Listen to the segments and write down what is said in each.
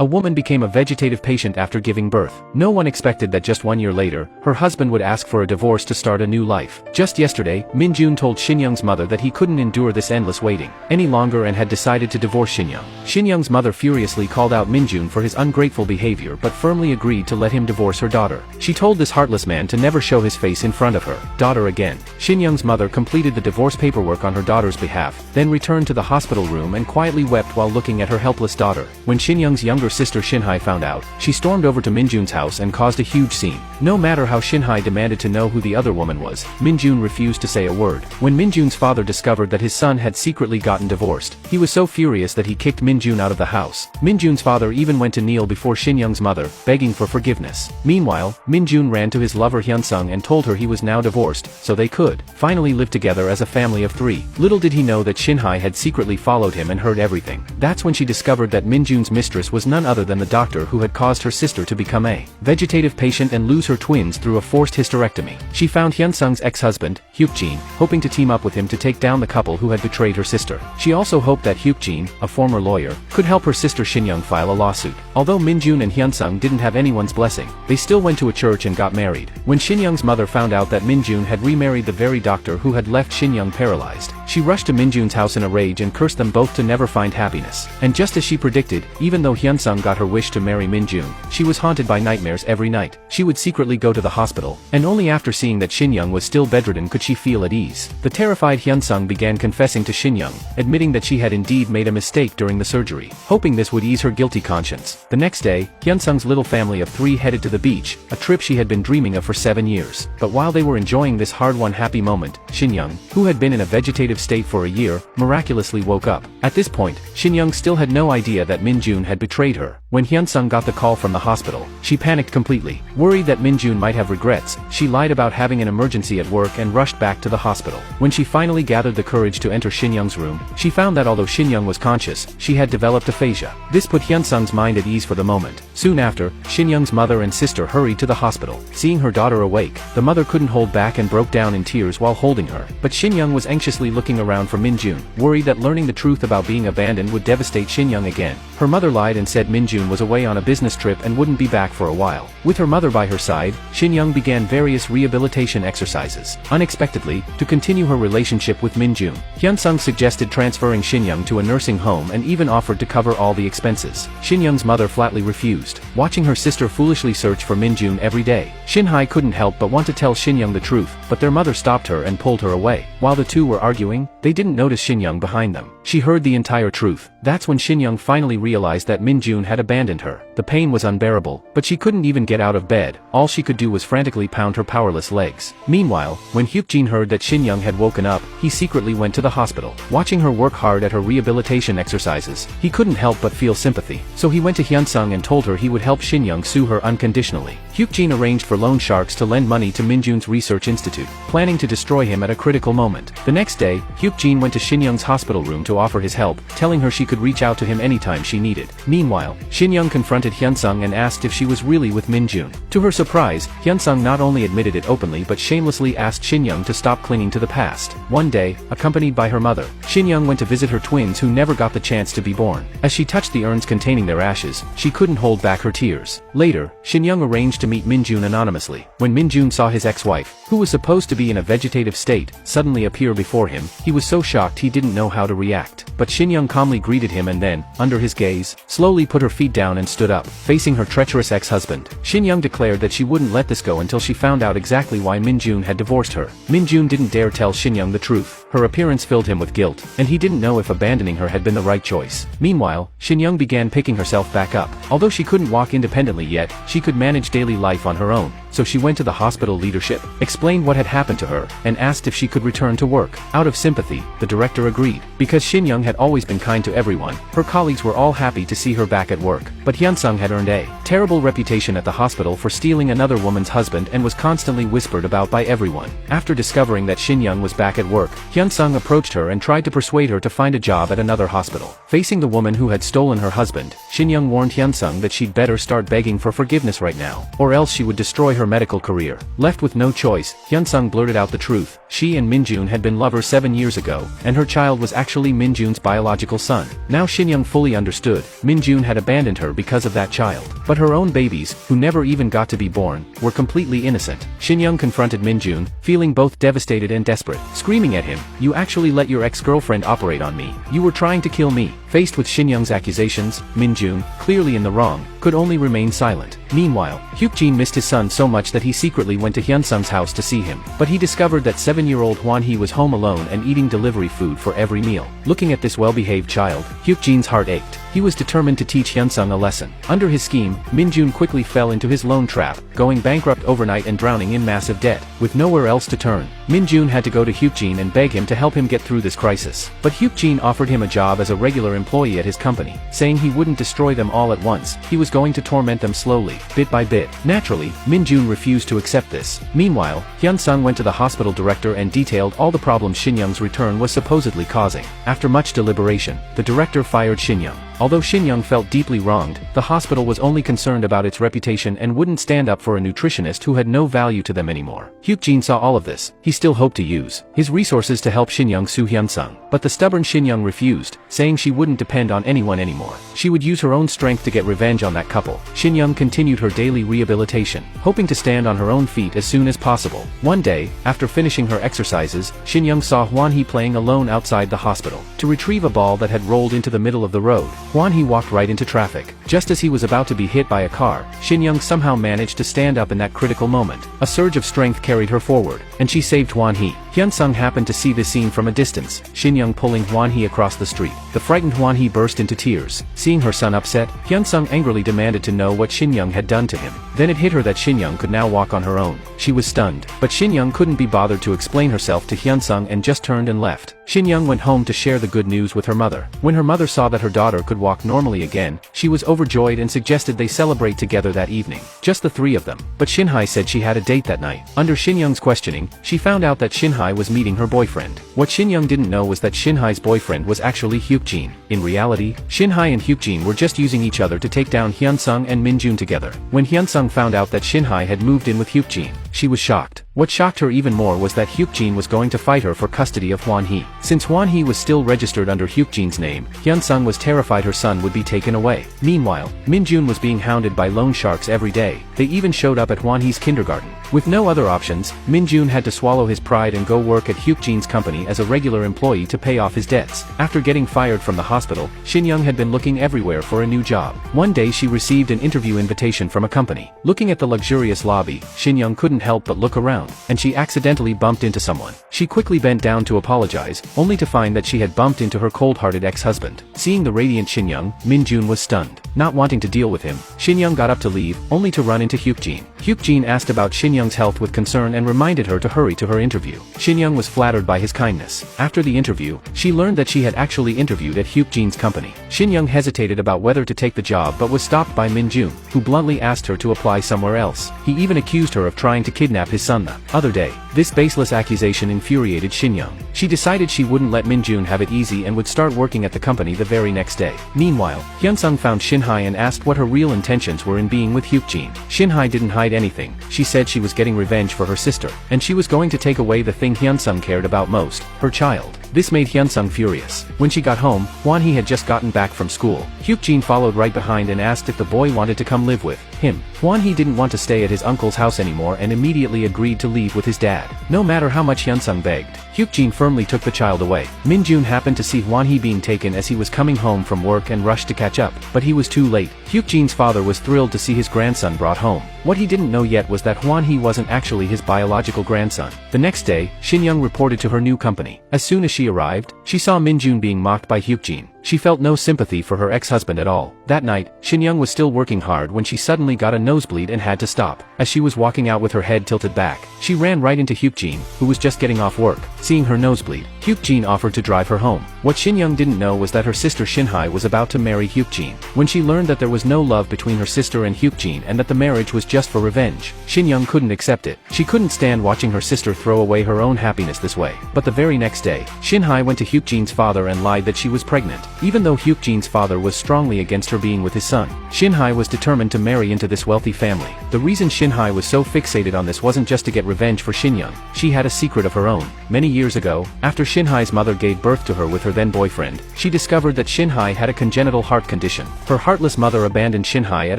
A woman became a vegetative patient after giving birth. No one expected that just 1 year later, her husband would ask for a divorce to start a new life. Just yesterday, Min-joon told Shin-young's mother that he couldn't endure this endless waiting any longer and had decided to divorce Shin-young. Shin-young's mother furiously called out Min-joon for his ungrateful behavior but firmly agreed to let him divorce her daughter. She told this heartless man to never show his face in front of her daughter again. Shin-young's mother completed the divorce paperwork on her daughter's behalf, then returned to the hospital room and quietly wept while looking at her helpless daughter. When Shin-young's younger sister Shin-hae found out, she stormed over to Min-joon's house and caused a huge scene. No matter how Shin-hae demanded to know who the other woman was, Min-joon refused to say a word. When Min-joon's father discovered that his son had secretly gotten divorced, he was so furious that he kicked Min-joon out of the house. Min-joon's father even went to kneel before Shin-young's mother, begging for forgiveness. Meanwhile, Min-joon ran to his lover Hyun-sung and told her he was now divorced, so they could finally live together as a family of 3. Little did he know that Shin-hae had secretly followed him and heard everything. That's when she discovered that Min-joon's mistress was none other than the doctor who had caused her sister to become a vegetative patient and lose her twins through a forced hysterectomy. She found Hyun-sung's ex-husband, Hyuk-jin, hoping to team up with him to take down the couple who had betrayed her sister. She also hoped that Hyuk-jin, a former lawyer, could help her sister Shin-young file a lawsuit. Although Min-joon and Hyun-sung didn't have anyone's blessing, they still went to a church and got married. When Shin-young's mother found out that Min-joon had remarried the very doctor who had left Shin-young paralyzed, she rushed to Min-joon's house in a rage and cursed them both to never find happiness. And just as she predicted, even though Hyun-sung got her wish to marry Min-joon, she was haunted by nightmares every night. She would secretly go to the hospital, and only after seeing that Shin-young was still bedridden could she feel at ease. The terrified Hyun-sung began confessing to Shin-young, admitting that she had indeed made a mistake during the surgery, hoping this would ease her guilty conscience. The next day, Hyun-sung's little family of 3 headed to the beach, a trip she had been dreaming of for 7 years. But while they were enjoying this hard-won happy moment, Shin-young, who had been in a vegetative state for a year, miraculously woke up. At this point, Shin-young still had no idea that Min-joon had betrayed her. When Hyun-sung got the call from the hospital, she panicked completely. Worried that Min-joon might have regrets, she lied about having an emergency at work and rushed back to the hospital. When she finally gathered the courage to enter Shin-young's room, she found that although Shin-young was conscious, she had developed aphasia. This put Hyun-sung's mind at ease for the moment. Soon after, Shin-young's mother and sister hurried to the hospital. Seeing her daughter awake, the mother couldn't hold back and broke down in tears while holding her. But Shin-young was anxiously looking around for Min-joon, worried that learning the truth about being abandoned would devastate Shin-young again. Her mother lied and said Min-joon was away on a business trip and wouldn't be back for a while. With her mother by her side, Shin-young began various rehabilitation exercises. Unexpectedly, to continue her relationship with Min-joon, Hyun-sung suggested transferring Shin-young to a nursing home and even offered to cover all the expenses. Shin-young's mother flatly refused, watching her sister foolishly search for Min-joon every day. Shin-hae couldn't help but want to tell Shin-young the truth, but their mother stopped her and pulled her away. While the two were arguing, they didn't notice Shin-young behind them. She heard the entire truth. That's when Shin-young finally realized that Min-joon had abandoned her. The pain was unbearable, but she couldn't even get out of bed. All she could do was frantically pound her powerless legs. Meanwhile, when Hyuk-jin heard that Shin-young had woken up, he secretly went to the hospital. Watching her work hard at her rehabilitation exercises, he couldn't help but feel sympathy. So he went to Hyun-sung and told her he would help Shin-young sue her unconditionally. Hyuk-jin arranged for loan sharks to lend money to Min-joon's research institute, planning to destroy him at a critical moment. The next day, Hyuk-jin went to Shin-young's hospital room to offer his help, telling her she could reach out to him anytime she needed. Meanwhile, Shin-young confronted Hyun-sung and asked if she was really with Min-joon. To her surprise, Hyun-sung not only admitted it openly but shamelessly asked Shin-young to stop clinging to the past. One day, accompanied by her mother, Shin-young went to visit her twins who never got the chance to be born. As she touched the urns containing their ashes, she couldn't hold back her tears. Later, Shin-young arranged to meet Min-joon anonymously. When Min-joon saw his ex-wife, who was supposed to be in a vegetative state, suddenly appear before him, he was so shocked he didn't know how to react. But Shin-young calmly greeted him and then, under his gaze, slowly put her feet down and stood up, facing her treacherous ex-husband. Shin-young declared that she wouldn't let this go until she found out exactly why Min-joon had divorced her. Min-joon didn't dare tell Shin-young the truth. Her appearance filled him with guilt, and he didn't know if abandoning her had been the right choice. Meanwhile, Shin-young began picking herself back up. Although she couldn't walk independently yet, she could manage daily life on her own. So she went to the hospital leadership, explained what had happened to her, and asked if she could return to work. Out of sympathy, the director agreed. Because Shin-young had always been kind to everyone, her colleagues were all happy to see her back at work. But Hyun-sung had earned a terrible reputation at the hospital for stealing another woman's husband and was constantly whispered about by everyone. After discovering that Shin-young was back at work, Hyun-sung approached her and tried to persuade her to find a job at another hospital. Facing the woman who had stolen her husband, Shin-young warned Hyun-sung that she'd better start begging for forgiveness right now, or else she would destroy her medical career. Left with no choice, Hyun-sung blurted out the truth. She and Min-joon had been lovers 7 years ago, and her child was actually Min-joon's biological son. Now Shin-young fully understood. Min-joon had abandoned her because of that child. But her own babies, who never even got to be born, were completely innocent. Shin-young confronted Min-joon, feeling both devastated and desperate, screaming at him, "You actually let your ex-girlfriend operate on me. You were trying to kill me." Faced with Shin-young's accusations, Min-joon, clearly in the wrong, could only remain silent. Meanwhile, Hyuk-jin missed his son so much that he secretly went to Hyun-sung's house to see him. But he discovered that 7-year-old Hwan-hee was home alone and eating delivery food for every meal. Looking at this well-behaved child, Hyuk-jin's heart ached. He was determined to teach Hyun-sung a lesson. Under his scheme, Min-joon quickly fell into his loan trap, going bankrupt overnight and drowning in massive debt. With nowhere else to turn, Min-joon had to go to Hyuk-jin and beg him to help him get through this crisis. But Hyuk-jin offered him a job as a regular employee at his company, saying he wouldn't destroy them all at once, he was going to torment them slowly, bit by bit. Naturally, Min-joon refused to accept this. Meanwhile, Hyun-sung went to the hospital director and detailed all the problems Shin-young's return was supposedly causing. After much deliberation, the director fired Shin-young. Although Shin-young felt deeply wronged, the hospital was only concerned about its reputation and wouldn't stand up for a nutritionist who had no value to them anymore. Hyuk-jin saw all of this. He still hoped to use his resources to help Shin-young sue Hyun-sung. But the stubborn Shin-young refused, saying she wouldn't depend on anyone anymore. She would use her own strength to get revenge on that couple. Shin-young continued her daily rehabilitation, hoping to stand on her own feet as soon as possible. One day, after finishing her exercises, Shin-young saw Hwan-hee playing alone outside the hospital. To retrieve a ball that had rolled into the middle of the road, Hwan-hee walked right into traffic. Just as he was about to be hit by a car, Shin-young somehow managed to stand up in that critical moment. A surge of strength carried her forward, and she saved Hwan-hee. Hyun-sung happened to see this scene from a distance, Shin-young pulling Hwan-hee across the street. The frightened Hwan-hee burst into tears. Seeing her son upset, Hyun-sung angrily demanded to know what Shin-young had done to him. Then it hit her that Shin-young could now walk on her own. She was stunned, but Shin-young couldn't be bothered to explain herself to Hyun-sung and just turned and left. Shin-young went home to share the good news with her mother. When her mother saw that her daughter could walk normally again, she was overjoyed and suggested they celebrate together that evening. Just the three of them. But Shin-hae said she had a date that night. Under Shin-young's questioning, she found out that Shin-hae was meeting her boyfriend. What Shin-young didn't know was that Shin-hae's boyfriend was actually Hyuk-jin. In reality, Shin-hae and Hyuk-jin were just using each other to take down Hyun-sung and Min-joon together. When Hyun-sung found out that Shin-hae had moved in with Hyuk-jin, she was shocked. What shocked her even more was that Hyuk-jin was going to fight her for custody of Hwan-hee. Since Hwan-hee was still registered under Hyuk-jin's name, Hyun-sung was terrified her son would be taken away. Meanwhile, Min-joon was being hounded by loan sharks every day. They even showed up at Hwan-hee's kindergarten. With no other options, Min-joon had to swallow his pride and go work at Hyuk-jin's company as a regular employee to pay off his debts. After getting fired from the hospital, Shin-young had been looking everywhere for a new job. One day she received an interview invitation from a company. Looking at the luxurious lobby, Shin-young couldn't help but look around, and she accidentally bumped into someone. She quickly bent down to apologize, only to find that she had bumped into her cold-hearted ex-husband. Seeing the radiant Shin-young, Min-joon was stunned. Not wanting to deal with him, Shin-young got up to leave, only to run into Hyuk-jin. Hyuk-jin asked about Shin-young's health with concern and reminded her to hurry to her interview. Shin-young was flattered by his kindness. After the interview, she learned that she had actually interviewed at Hyuk-jin's company. Shin-young hesitated about whether to take the job but was stopped by Min-joon, who bluntly asked her to apply somewhere else. He even accused her of trying to kidnap his son the other day. This baseless accusation infuriated Shin-young. She decided she wouldn't let Min-joon have it easy and would start working at the company the very next day. Meanwhile, Hyun-sung found Shin-hae and asked what her real intentions were in being with Hyuk-jin. Shin-hae didn't hide anything. She said she was getting revenge for her sister, and she was going to take away the thing Hyun-sung cared about most, her child. This made Hyun-sung furious. When she got home, Hwan-hee had just gotten back from school. Hyuk-jin followed right behind and asked if the boy wanted to come live with him. Hwan-hee didn't want to stay at his uncle's house anymore and immediately agreed to leave with his dad. No matter how much Hyun-sung begged, Hyuk-jin firmly took the child away. Min-joon happened to see Hwan-hee being taken as he was coming home from work and rushed to catch up, but he was too late. Hyuk-jin's father was thrilled to see his grandson brought home. What he didn't know yet was that Hwan-hee wasn't actually his biological grandson. The next day, Shin-young reported to her new company. As soon as she arrived, she saw Min-joon being mocked by Hyuk-jin. She felt no sympathy for her ex-husband at all. That night, Shin-young was still working hard when she suddenly got a nosebleed and had to stop. As she was walking out with her head tilted back, she ran right into Hyuk-jin, who was just getting off work. Seeing her nosebleed, Hyuk-jin offered to drive her home. What Shin-young didn't know was that her sister Shin-hye was about to marry Hyuk-jin. When she learned that there was no love between her sister and Hyuk-jin and that the marriage was just for revenge, Shin-young couldn't accept it. She couldn't stand watching her sister throw away her own happiness this way. But the very next day, Shin-hye went to Hyuk-jin's father and lied that she was pregnant. Even though Hyuk-jin's father was strongly against her being with his son, Shin-hye was determined to marry into this wealthy family. The reason Shin-hye was so fixated on this wasn't just to get revenge for Shin-young. She had a secret of her own. Many years ago, after Shin-hye's mother gave birth to her with her then boyfriend, she discovered that Shin-hye had a congenital heart condition. Her heartless mother abandoned Shin-hye at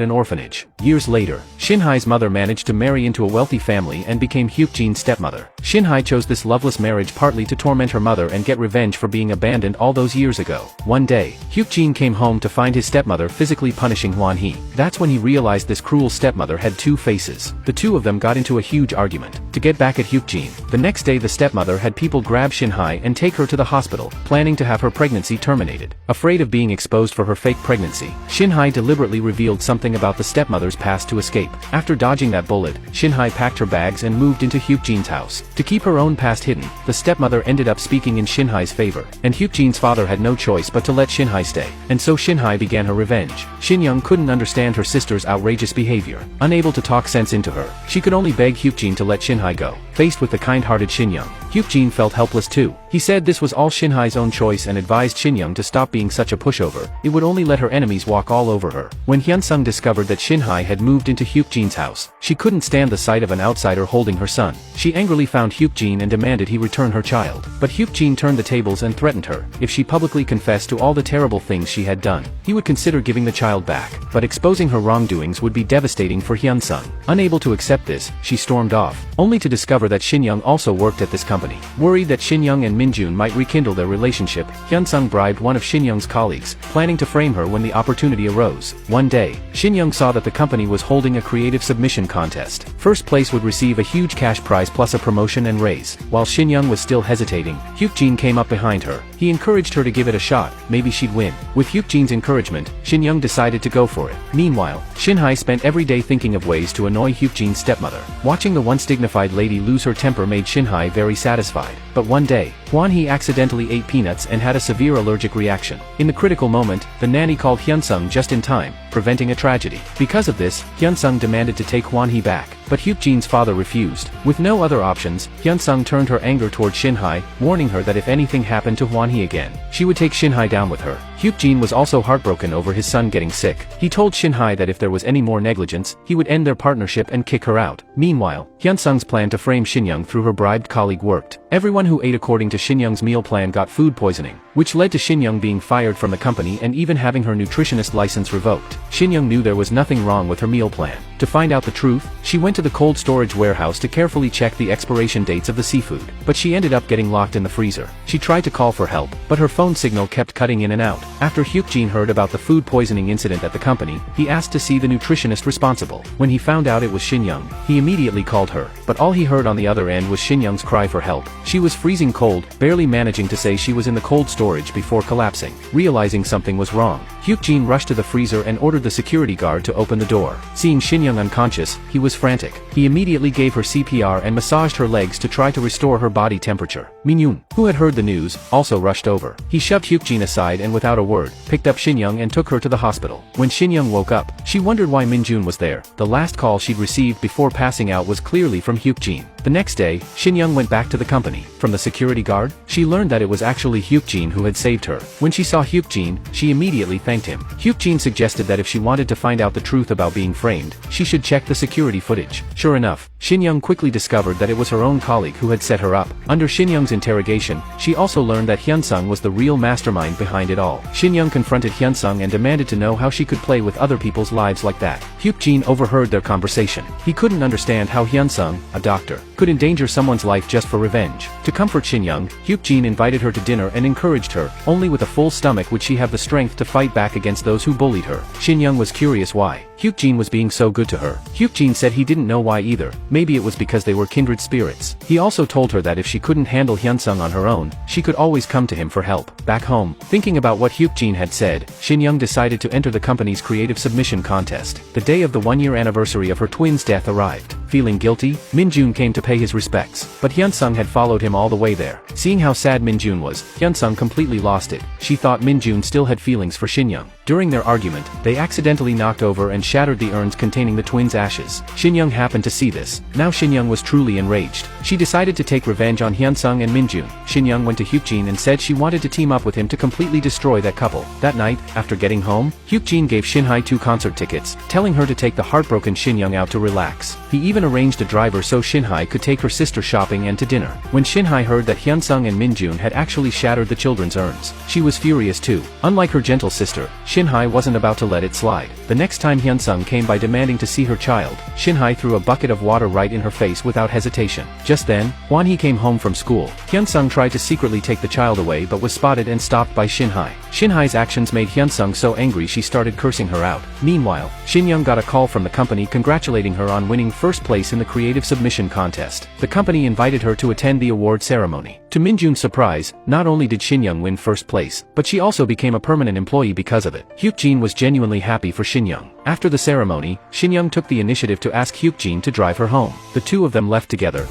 an orphanage. Years later, Shin-hye's mother managed to marry into a wealthy family and became Hyuk-jin's stepmother. Shin-hye chose this loveless marriage partly to torment her mother and get revenge for being abandoned all those years ago. One day, Hyuk-jin came home to find his stepmother physically punishing Hwan-hee. That's when he realized this cruel stepmother had two faces. The two of them got into a huge argument. To get back at Hyuk-jin, the next day the stepmother had people grab Shin-hye and take her to the hospital, planning to have her pregnancy terminated. Afraid of being exposed for her fake pregnancy, Shin-hye deliberately revealed something about the stepmother's past to escape. After dodging that bullet, Shin-hye packed her bags and moved into Hyuk-jin's house. To keep her own past hidden, the stepmother ended up speaking in Shin-hye's favor, and Hyuk-jin's father had no choice but to let Shin-hye stay. And so Shin-hye began her revenge. Shin-young couldn't understand her sister's outrageous behavior. Unable to talk sense into her, she could only beg Hyuk-jin to let Shin-hye go. Faced with the kind-hearted Shin-young, Hyuk-jin felt helpless too. He said this was all Shin-hye's own choice and advised Shin-young to stop being such a pushover. It would only let her enemies walk all over her. When Hyun-sung discovered that Shin-hye had moved into Hyuk-jin's house, she couldn't stand the sight of an outsider holding her son. She angrily found Hyuk-jin and demanded he return her child. But Hyuk-jin turned the tables and threatened her. If she publicly confessed to all the terrible things she had done, he would consider giving the child back. But exposing her wrongdoings would be devastating for Hyun-sung. Unable to accept this, she stormed off, only to discover that Shin-young also worked at this company. Worried that Shin-young and Min-joon might rekindle their relationship, Hyun-sung bribed one of Shin-young's colleagues, planning to frame her when the opportunity arose. One day, Shin-young saw that the company was holding a creative submission contest. First place would receive a huge cash prize plus a promotion and raise. While Shin-young was still hesitating, Hyuk-jin came up behind her. He encouraged her to give it a shot, maybe she'd win. With Hyuk-jin's encouragement, Shin-young decided to go for it. Meanwhile, Shin-hye spent every day thinking of ways to annoy Hyuk-jin's stepmother. Watching the once dignified lady lose her temper made Shin-hye very satisfied. But one day, Hwan-hee accidentally ate peanuts and had a severe allergic reaction. In the critical moment, the nanny called Hyun-sung just in time, preventing a tragedy. Because of this, Hyun-sung demanded to take Hwan-hee back, but Hyuk-jin's father refused. With no other options, Hyun-sung turned her anger toward Shin-hye, warning her that if anything happened to Hwan-hee again, she would take Shin-hye down with her. Hyuk-jin was also heartbroken over his son getting sick. He told Shin-hye that if there was any more negligence, he would end their partnership and kick her out. Meanwhile, Hyun-sung's plan to frame Shin-young through her bribed colleague worked. Everyone who ate according to Shin-young's meal plan got food poisoning, which led to Shin-young being fired from the company and even having her nutritionist license revoked. Shin-young knew there was nothing wrong with her meal plan. To find out the truth, she went to the cold storage warehouse to carefully check the expiration dates of the seafood, but she ended up getting locked in the freezer. She tried to call for help, but her phone signal kept cutting in and out. After Hyuk-jin heard about the food poisoning incident at the company, he asked to see the nutritionist responsible. When he found out it was Shin-young, he immediately called her, but all he heard on the other end was Shin-young's cry for help. She was freezing cold, barely managing to say she was in the cold storage before collapsing. Realizing something was wrong, Hyuk-jin rushed to the freezer and ordered the security guard to open the door. Seeing Shin-young unconscious, he was frantic. He immediately gave her CPR and massaged her legs to try to restore her body temperature. Min-joon, who had heard the news, also rushed over. He shoved Hyuk-jin aside and without a word, picked up Shin-young and took her to the hospital. When Shin-young woke up, she wondered why Min-joon was there. The last call she'd received before passing out was clearly from Hyuk-jin. The next day, Shin-young went back to the company. From the security guard, she learned that it was actually Hyuk-jin who had saved her. When she saw Hyuk-jin, she immediately thanked him. Hyuk-jin suggested that if she wanted to find out the truth about being framed, she should check the security footage. Sure enough, Shin-young quickly discovered that it was her own colleague who had set her up. Under Shin-young's interrogation, she also learned that Hyun-sung was the real mastermind behind it all. Shin-young confronted Hyun-sung and demanded to know how she could play with other people's lives like that. Hyuk-jin overheard their conversation. He couldn't understand how Hyun-sung, a doctor, could endanger someone's life just for revenge. To comfort Shin-young, Hyuk-jin invited her to dinner and encouraged her. Only with a full stomach would she have the strength to fight back against those who bullied her. Shin-young was curious why Hyuk-jin was being so good to her. Hyuk-jin said he didn't know why either. Maybe it was because they were kindred spirits. He also told her that if she couldn't handle Hyun-sung on her own, she could always come to him for help. Back home, thinking about what Hyuk-jin had said, Shin-young decided to enter the company's creative submission contest. The day of the one-year anniversary of her twins' death arrived. Feeling guilty, Min-joon came to pay his respects, but Hyun-sung had followed him all the way there. Seeing how sad Min-joon was, Hyun-sung completely lost it. She thought Min-joon still had feelings for Shin-young. During their argument, they accidentally knocked over and shattered the urns containing the twins' ashes. Shin-young happened to see this. Now Shin-young was truly enraged. She decided to take revenge on Hyun-sung and Min-joon. Shin-young went to Hyuk-jin and said she wanted to team up with him to completely destroy that couple. That night, after getting home, Hyuk-jin gave Shin-hae 2 concert tickets, telling her to take the heartbroken Shin-young out to relax. He even arranged a driver so Shin-hae could take her sister shopping and to dinner. When Shin-hae heard that Hyun-sung and Min-joon had actually shattered the children's urns, she was furious too. Unlike her gentle sister, Shin-hae wasn't about to let it slide. The next time Hyun-sung came by demanding to see her child, Shin-hae threw a bucket of water right in her face without hesitation. Just then, Hwan-hee came home from school. Hyun-sung tried to secretly take the child away but was spotted and stopped by Shin-hae. Shin-hae's actions made Hyun-sung so angry she started cursing her out. Meanwhile, Shin-young got a call from the company congratulating her on winning first place in the creative submission contest. The company invited her to attend the award ceremony. To Min-joon's surprise, not only did Shin-young win first place, but she also became a permanent employee because of it. Hyuk-jin was genuinely happy for Shin-young. After the ceremony, Shin-young took the initiative to ask Hyuk-jin to drive her home. The two of them left together.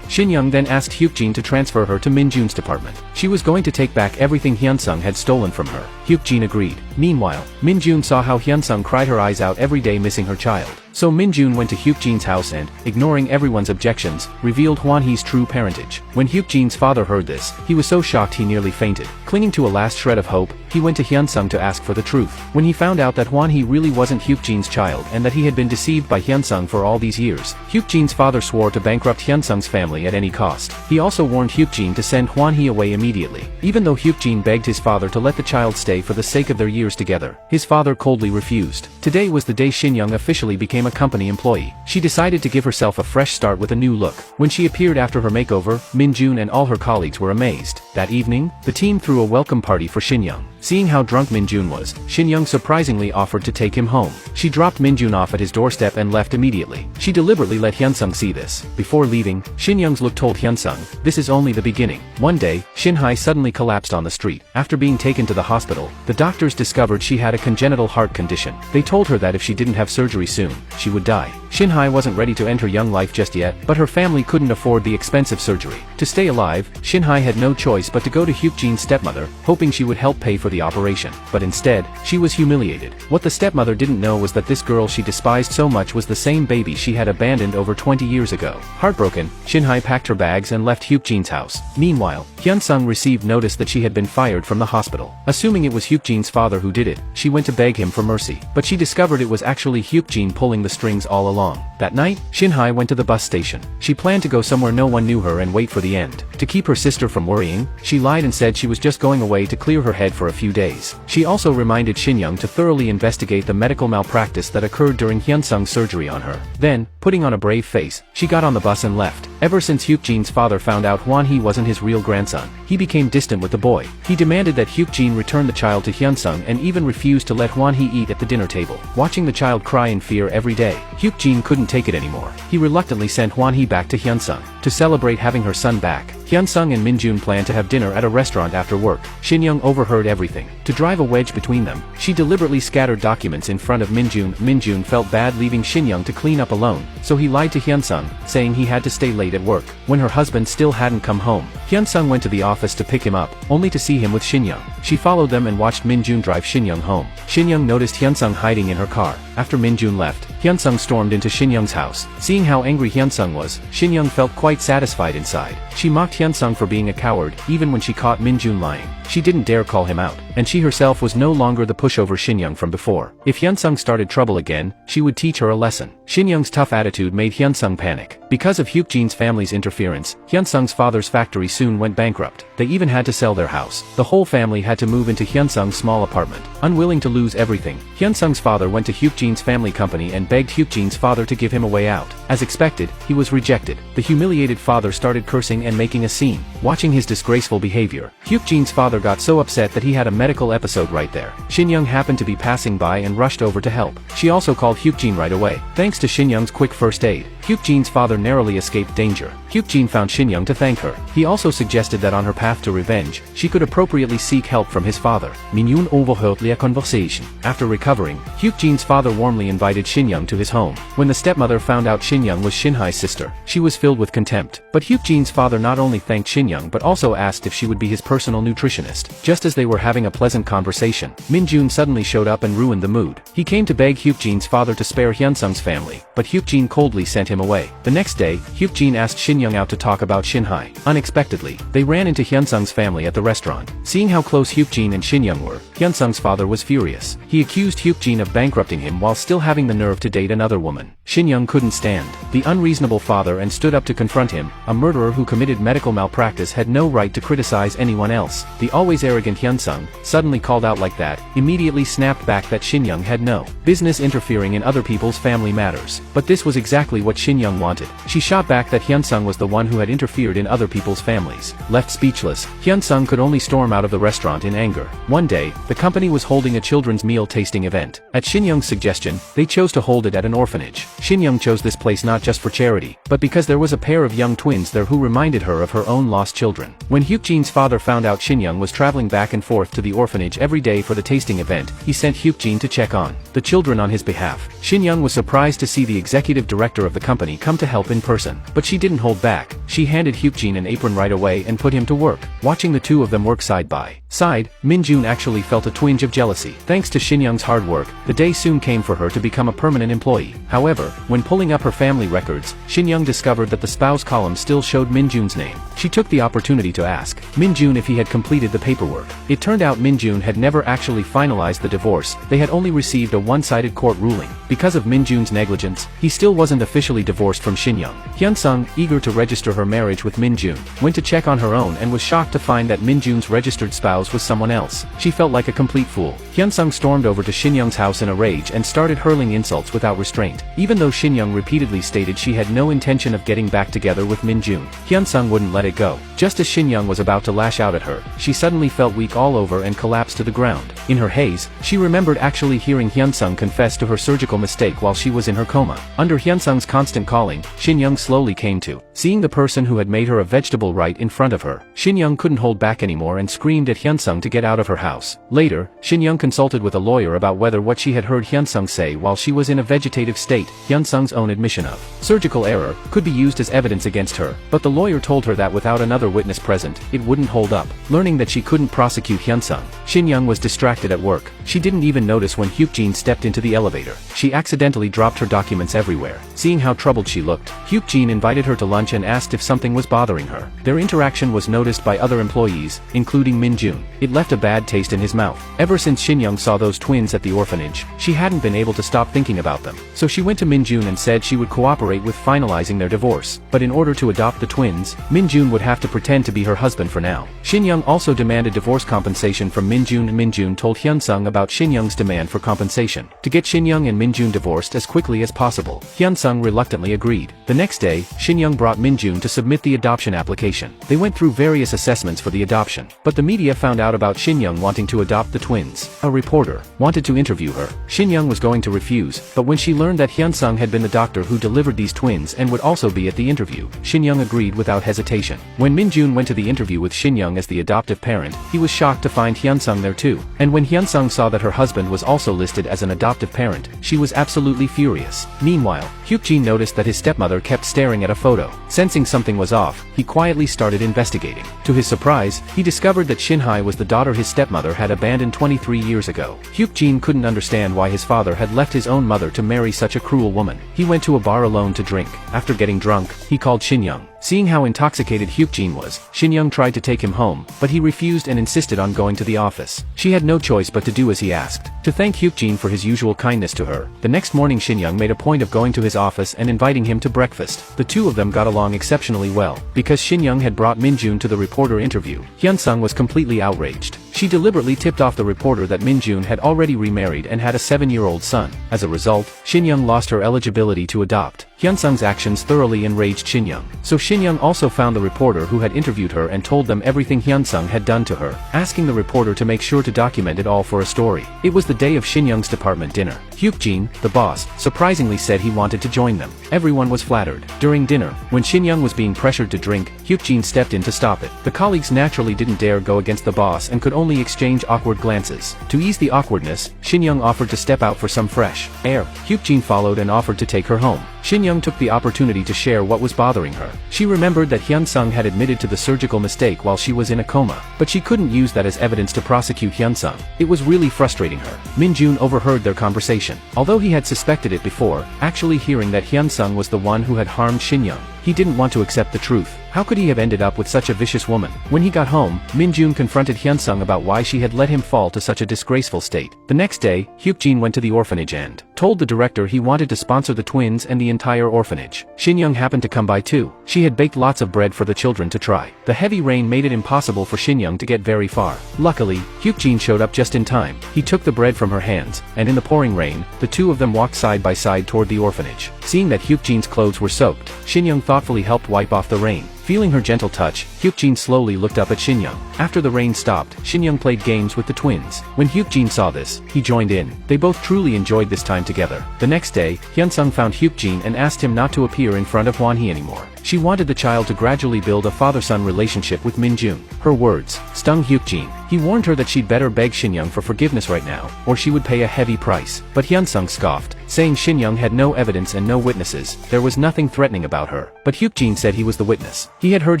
Shin-young then asked Hyuk-jin to transfer her to Min-joon's department. She was going to take back everything Hyun-sung had stolen from her. Hyuk-jin agreed. Meanwhile, Min-joon saw how Hyun-sung cried her eyes out every day missing her child. So Min-joon went to Hyuk-jin's house and, ignoring everyone's objections, revealed Hwan-hee's true parentage. When Hyuk-jin's father heard this, he was so shocked he nearly fainted. Clinging to a last shred of hope, he went to Hyun-sung to ask for the truth. When he found out that Hwan-hee really wasn't Hyuk-jin's child and that he had been deceived by Hyun-sung for all these years, Hyuk-jin's father swore to bankrupt Hyun-sung's family at any cost. He also warned Hyuk-jin to send Hwan-hee away immediately. Even though Hyuk-jin begged his father to let the child stay for the sake of their years together, his father coldly refused. Today was the day Shin-young officially became a company employee. She decided to give herself a fresh start with a new look. When she appeared after her makeover, Min-joon and all her colleagues were amazed. That evening, the team threw a welcome party for Shin-young. Seeing how drunk Min-joon was, Shin-young surprisingly offered to take him home. She dropped Min-joon off at his doorstep and left immediately. She deliberately let Hyun-sung see this. Before leaving, Shin-young's look told Hyun-sung, "This is only the beginning." One day, Shin-hae suddenly collapsed on the street. After being taken to the hospital, the doctors discovered she had a congenital heart condition. They told her that if she didn't have surgery soon, she would die. Shin-hae wasn't ready to end her young life just yet, but her family couldn't afford the expensive surgery. To stay alive, Shin-hae had no choice but to go to Hyuk-jin's stepmother, hoping she would help pay for the operation. But instead, she was humiliated. What the stepmother didn't know was that this girl she despised so much was the same baby she had abandoned over 20 years ago. Heartbroken, Shin-hae packed her bags and left Hyuk-jin's house. Meanwhile, Hyun-sung received notice that she had been fired from the hospital. Assuming it was Hyuk-jin's father who did it, she went to beg him for mercy. But she discovered it was actually Hyuk-jin pulling the strings all along. That night, Shin-hae went to the bus station. She planned to go somewhere no one knew her and wait for the end. To keep her sister from worrying, she lied and said she was just going away to clear her head for a few days. She also reminded Shin-young to thoroughly investigate the medical malpractice that occurred during Hyun-sung's surgery on her. Then, putting on a brave face, she got on the bus and left. Ever since Hyuk-jin's father found out Hwan-hee wasn't his real grandson, he became distant with the boy. He demanded that Hyuk-jin return the child to Hyun-sung and even refused to let Hwan-hee eat at the dinner table. Watching the child cry in fear every day, Hyuk-jin couldn't take it anymore. He reluctantly sent Hwan-hee back to Hyun-sung. To celebrate having her son back, Hyun-sung and Min-joon planned to have dinner at a restaurant after work. Shin-young overheard everything. To drive a wedge between them, she deliberately scattered documents in front of Min-joon. Min-joon felt bad leaving Shin-young to clean up alone, so he lied to Hyun-sung, saying he had to stay late at work. When her husband still hadn't come home, Hyun-sung went to the office to pick him up, only to see him with Shin-young. She followed them and watched Min-joon drive Shin-young home. Shin-young noticed Hyun-sung hiding in her car. After Min-joon left, Hyun-sung stormed into Shin-young's house. Seeing how angry Hyun-sung was, Shin-young felt quite satisfied inside. She mocked Hyun-sung for being a coward, even when she caught Min-joon lying. She didn't dare call him out, and she herself was no longer the pushover Shin-young from before. If Hyun-sung started trouble again, she would teach her a lesson. Shin-young's tough attitude made Hyun-sung panic. Because of Hyuk-jin's family's interference, Hyun-sung's father's factory soon went bankrupt. They even had to sell their house. The whole family had to move into Hyun-sung's small apartment. Unwilling to lose everything, Hyun-sung's father went to Hyuk-jin's family company and begged Hyuk-jin's father to give him a way out. As expected, he was rejected. The humiliated father started cursing and making a scene. Watching his disgraceful behavior, Hyuk-jin's father got so upset that he had a medical episode right there. Shin-young happened to be passing by and rushed over to help. She also called Hyuk-jin right away. Thanks to Shin-young's quick first aid, Hyuk-jin's father narrowly escaped danger. Hyuk-jin found Shin-young to thank her. He also suggested that on her path to revenge, she could appropriately seek help from his father. Min-yoon overheard their conversation. After recovering, Hyuk-jin's father warmly invited Shin-young to his home. When the stepmother found out Shin-young was Shin-hae's sister, she was filled with contempt. But Hyuk-jin's father not only thanked Shin-young but also asked if she would be his personal nutritionist. Just as they were having a pleasant conversation, Min-joon suddenly showed up and ruined the mood. He came to beg Hyuk-jin's father to spare Hyun-sung's family, but Hyuk-jin coldly sent him away. The next day, Hyuk-jin asked Shin-young out to talk about Shin-hae. Unexpectedly, they ran into Hyun-sung's family at the restaurant. Seeing how close Hyuk-jin and Shin-young were, Hyun-sung's father was furious. He accused Hyuk-jin of bankrupting him while still having the nerve to date another woman. Shin-young couldn't stand the unreasonable father and stood up to confront him. A murderer who committed medical malpractice had no right to criticize anyone else. The always arrogant Hyun-sung, suddenly called out like that, immediately snapped back that Shin-young had no business interfering in other people's family matters. But this was exactly what Shin-young wanted. She shot back that Hyun-sung was the one who had interfered in other people's families. Left speechless, Hyun-sung could only storm out of the restaurant in anger. One day, the company was holding a children's meal tasting event. At Shin-young's suggestion, they chose to hold it at an orphanage. Shin-young chose this place not just for charity, but because there was a pair of young twins there who reminded her of her own lost children. When Hyuk-jin's father found out Shin-young was traveling back and forth to the orphanage every day for the tasting event, he sent Hyuk-jin to check on the children on his behalf. Shin-young was surprised to see the executive director of the company come to help in person. But she didn't hold back. She handed Hyuk-jin an apron right away and put him to work. Watching the two of them work side by side, Min-joon actually felt a twinge of jealousy. Thanks to Shin-young's hard work, the day soon came for her to become a permanent employee. However, when pulling up her family records, Shin-young discovered that the spouse column still showed Min-joon's name. She took the opportunity to ask Min-joon if he had completed the paperwork. It turned out Min-joon had never actually finalized the divorce. They had only received a one-sided court ruling. Because of Min-joon's negligence, he still wasn't officially divorced from Shin-young. Hyun-sung, eager to register her marriage with Min-joon, went to check on her own and was shocked to find that Min-joon's registered spouse was someone else. She felt like a complete fool. Hyun-sung stormed over to Shin-young's house in a rage and started hurling insults without restraint. Even though Shin-young repeatedly stated she had no intention of getting back together with Min-joon, Hyun-sung wouldn't let it go. Just as Shin-young was about to lash out at her, she suddenly felt weak all over and collapsed to the ground. In her haze, she remembered actually hearing Hyun-sung confess to her surgical mistake while she was in her coma. Under Hyun-sung's constant calling, Shin-young slowly came to. Seeing the person who had made her a vegetable right in front of her, Shin-young couldn't hold back anymore and screamed at Hyun-sung to get out of her house. Later, Shin-young consulted with a lawyer about whether what she had heard Hyun-sung say while she was in a vegetative state, Hyun-sung's own admission of surgical error, could be used as evidence against her, but the lawyer told her that without another witness present, it wouldn't hold up. Learning that she couldn't prosecute Hyun-sung, Shin-young was distracted at work. She didn't even notice when Hyuk-jin stepped into the elevator. She accidentally dropped her documents everywhere. Seeing how troubled she looked, Hyuk-jin invited her to lunch and asked if something was bothering her. Their interaction was noticed by other employees, including Min-joon. It left a bad taste in his mouth. Ever since Shin-young saw those twins at the orphanage, she hadn't been able to stop thinking about them. So she went to Min-joon and said she would cooperate with finalizing their divorce. But in order to adopt the twins, Min-joon would have to pretend to be her husband for now. Shin-young also demanded divorce compensation from Min-joon, and Min-joon told Hyun-sung about Shin-young's demand for compensation. To get Shin-young and Min-joon divorced as quickly as possible, Hyun-sung reluctantly agreed. The next day, Shin-young brought Min-joon to submit the adoption application. They went through various assessments for the adoption, but the media found out about Shin-young wanting to adopt the twins. A reporter wanted to interview her. Shin-young was going to refuse, but when she learned that Hyun-sung had been the doctor who delivered these twins and would also be at the interview, Shin-young agreed without hesitation. When Min-joon went to the interview with Shin-young as the adoptive parent, he was shocked to find Hyun-sung there too. And when Hyun-sung saw that her husband was also listed as an adoptive parent, she was absolutely furious. Meanwhile, Hyuk-jin noticed that his stepmother kept staring at a photo. Sensing something was off, he quietly started investigating. To his surprise, he discovered that Shin-hae was the daughter his stepmother had abandoned 23 years ago. Hyuk-jin couldn't understand why his father had left his own mother to marry such a cruel woman. He went to a bar alone to drink. After getting drunk, he called Shin-young. Seeing how intoxicated Hyuk-jin was, Shin-young tried to take him home, but he refused and insisted on going to the office. She had no choice but to do as he asked. To thank Hyuk-jin for his usual kindness to her, the next morning Shin-young made a point of going to his office and inviting him to breakfast. The two of them got along exceptionally well. Because Shin-young had brought Min-joon to the reporter interview, Hyun-sung was completely outraged. She deliberately tipped off the reporter that Min-joon had already remarried and had a 7-year-old son. As a result, Shin-young lost her eligibility to adopt. Hyun-sung's actions thoroughly enraged Shin-young. So Shin-young also found the reporter who had interviewed her and told them everything Hyun-sung had done to her, asking the reporter to make sure to document it all for a story. It was the day of Shin-young's department dinner. Hyuk-jin, the boss, surprisingly said he wanted to join them. Everyone was flattered. During dinner, when Shin-young was being pressured to drink, Hyuk-jin stepped in to stop it. The colleagues naturally didn't dare go against the boss and could only exchange awkward glances. To ease the awkwardness, Shin-young offered to step out for some fresh air. Hyuk-jin followed and offered to take her home. Shin-young took the opportunity to share what was bothering her. She remembered that Hyun-sung had admitted to the surgical mistake while she was in a coma, but she couldn't use that as evidence to prosecute Hyun-sung. It was really frustrating her. Min-joon overheard their conversation. Although he had suspected it before, actually hearing that Hyun-sung was the one who had harmed Shin-young, he didn't want to accept the truth. How could he have ended up with such a vicious woman? When he got home, Min-joon confronted Hyun-sung about why she had let him fall to such a disgraceful state. The next day, Hyuk-jin went to the orphanage and told the director he wanted to sponsor the twins and the entire orphanage. Shin-young happened to come by too. She had baked lots of bread for the children to try. The heavy rain made it impossible for Shin-young to get very far. Luckily, Hyuk-jin showed up just in time. He took the bread from her hands, and in the pouring rain, the two of them walked side by side toward the orphanage. Seeing that Hyuk-jin's clothes were soaked, Shin-young thoughtfully helped wipe off the rain. Feeling her gentle touch, Hyuk-jin slowly looked up at Shin-young. After the rain stopped, Shin-young played games with the twins. When Hyuk-jin saw this, he joined in. They both truly enjoyed this time together. The next day, Hyun-sung found Hyuk-jin and asked him not to appear in front of Hwan-hee anymore. She wanted the child to gradually build a father-son relationship with Min-joon. Her words stung Hyuk-jin. He warned her that she'd better beg Shin-young for forgiveness right now, or she would pay a heavy price. But Hyun-sung scoffed, saying Shin-young had no evidence and no witnesses. There was nothing threatening about her. But Hyuk-jin said he was the witness. He had heard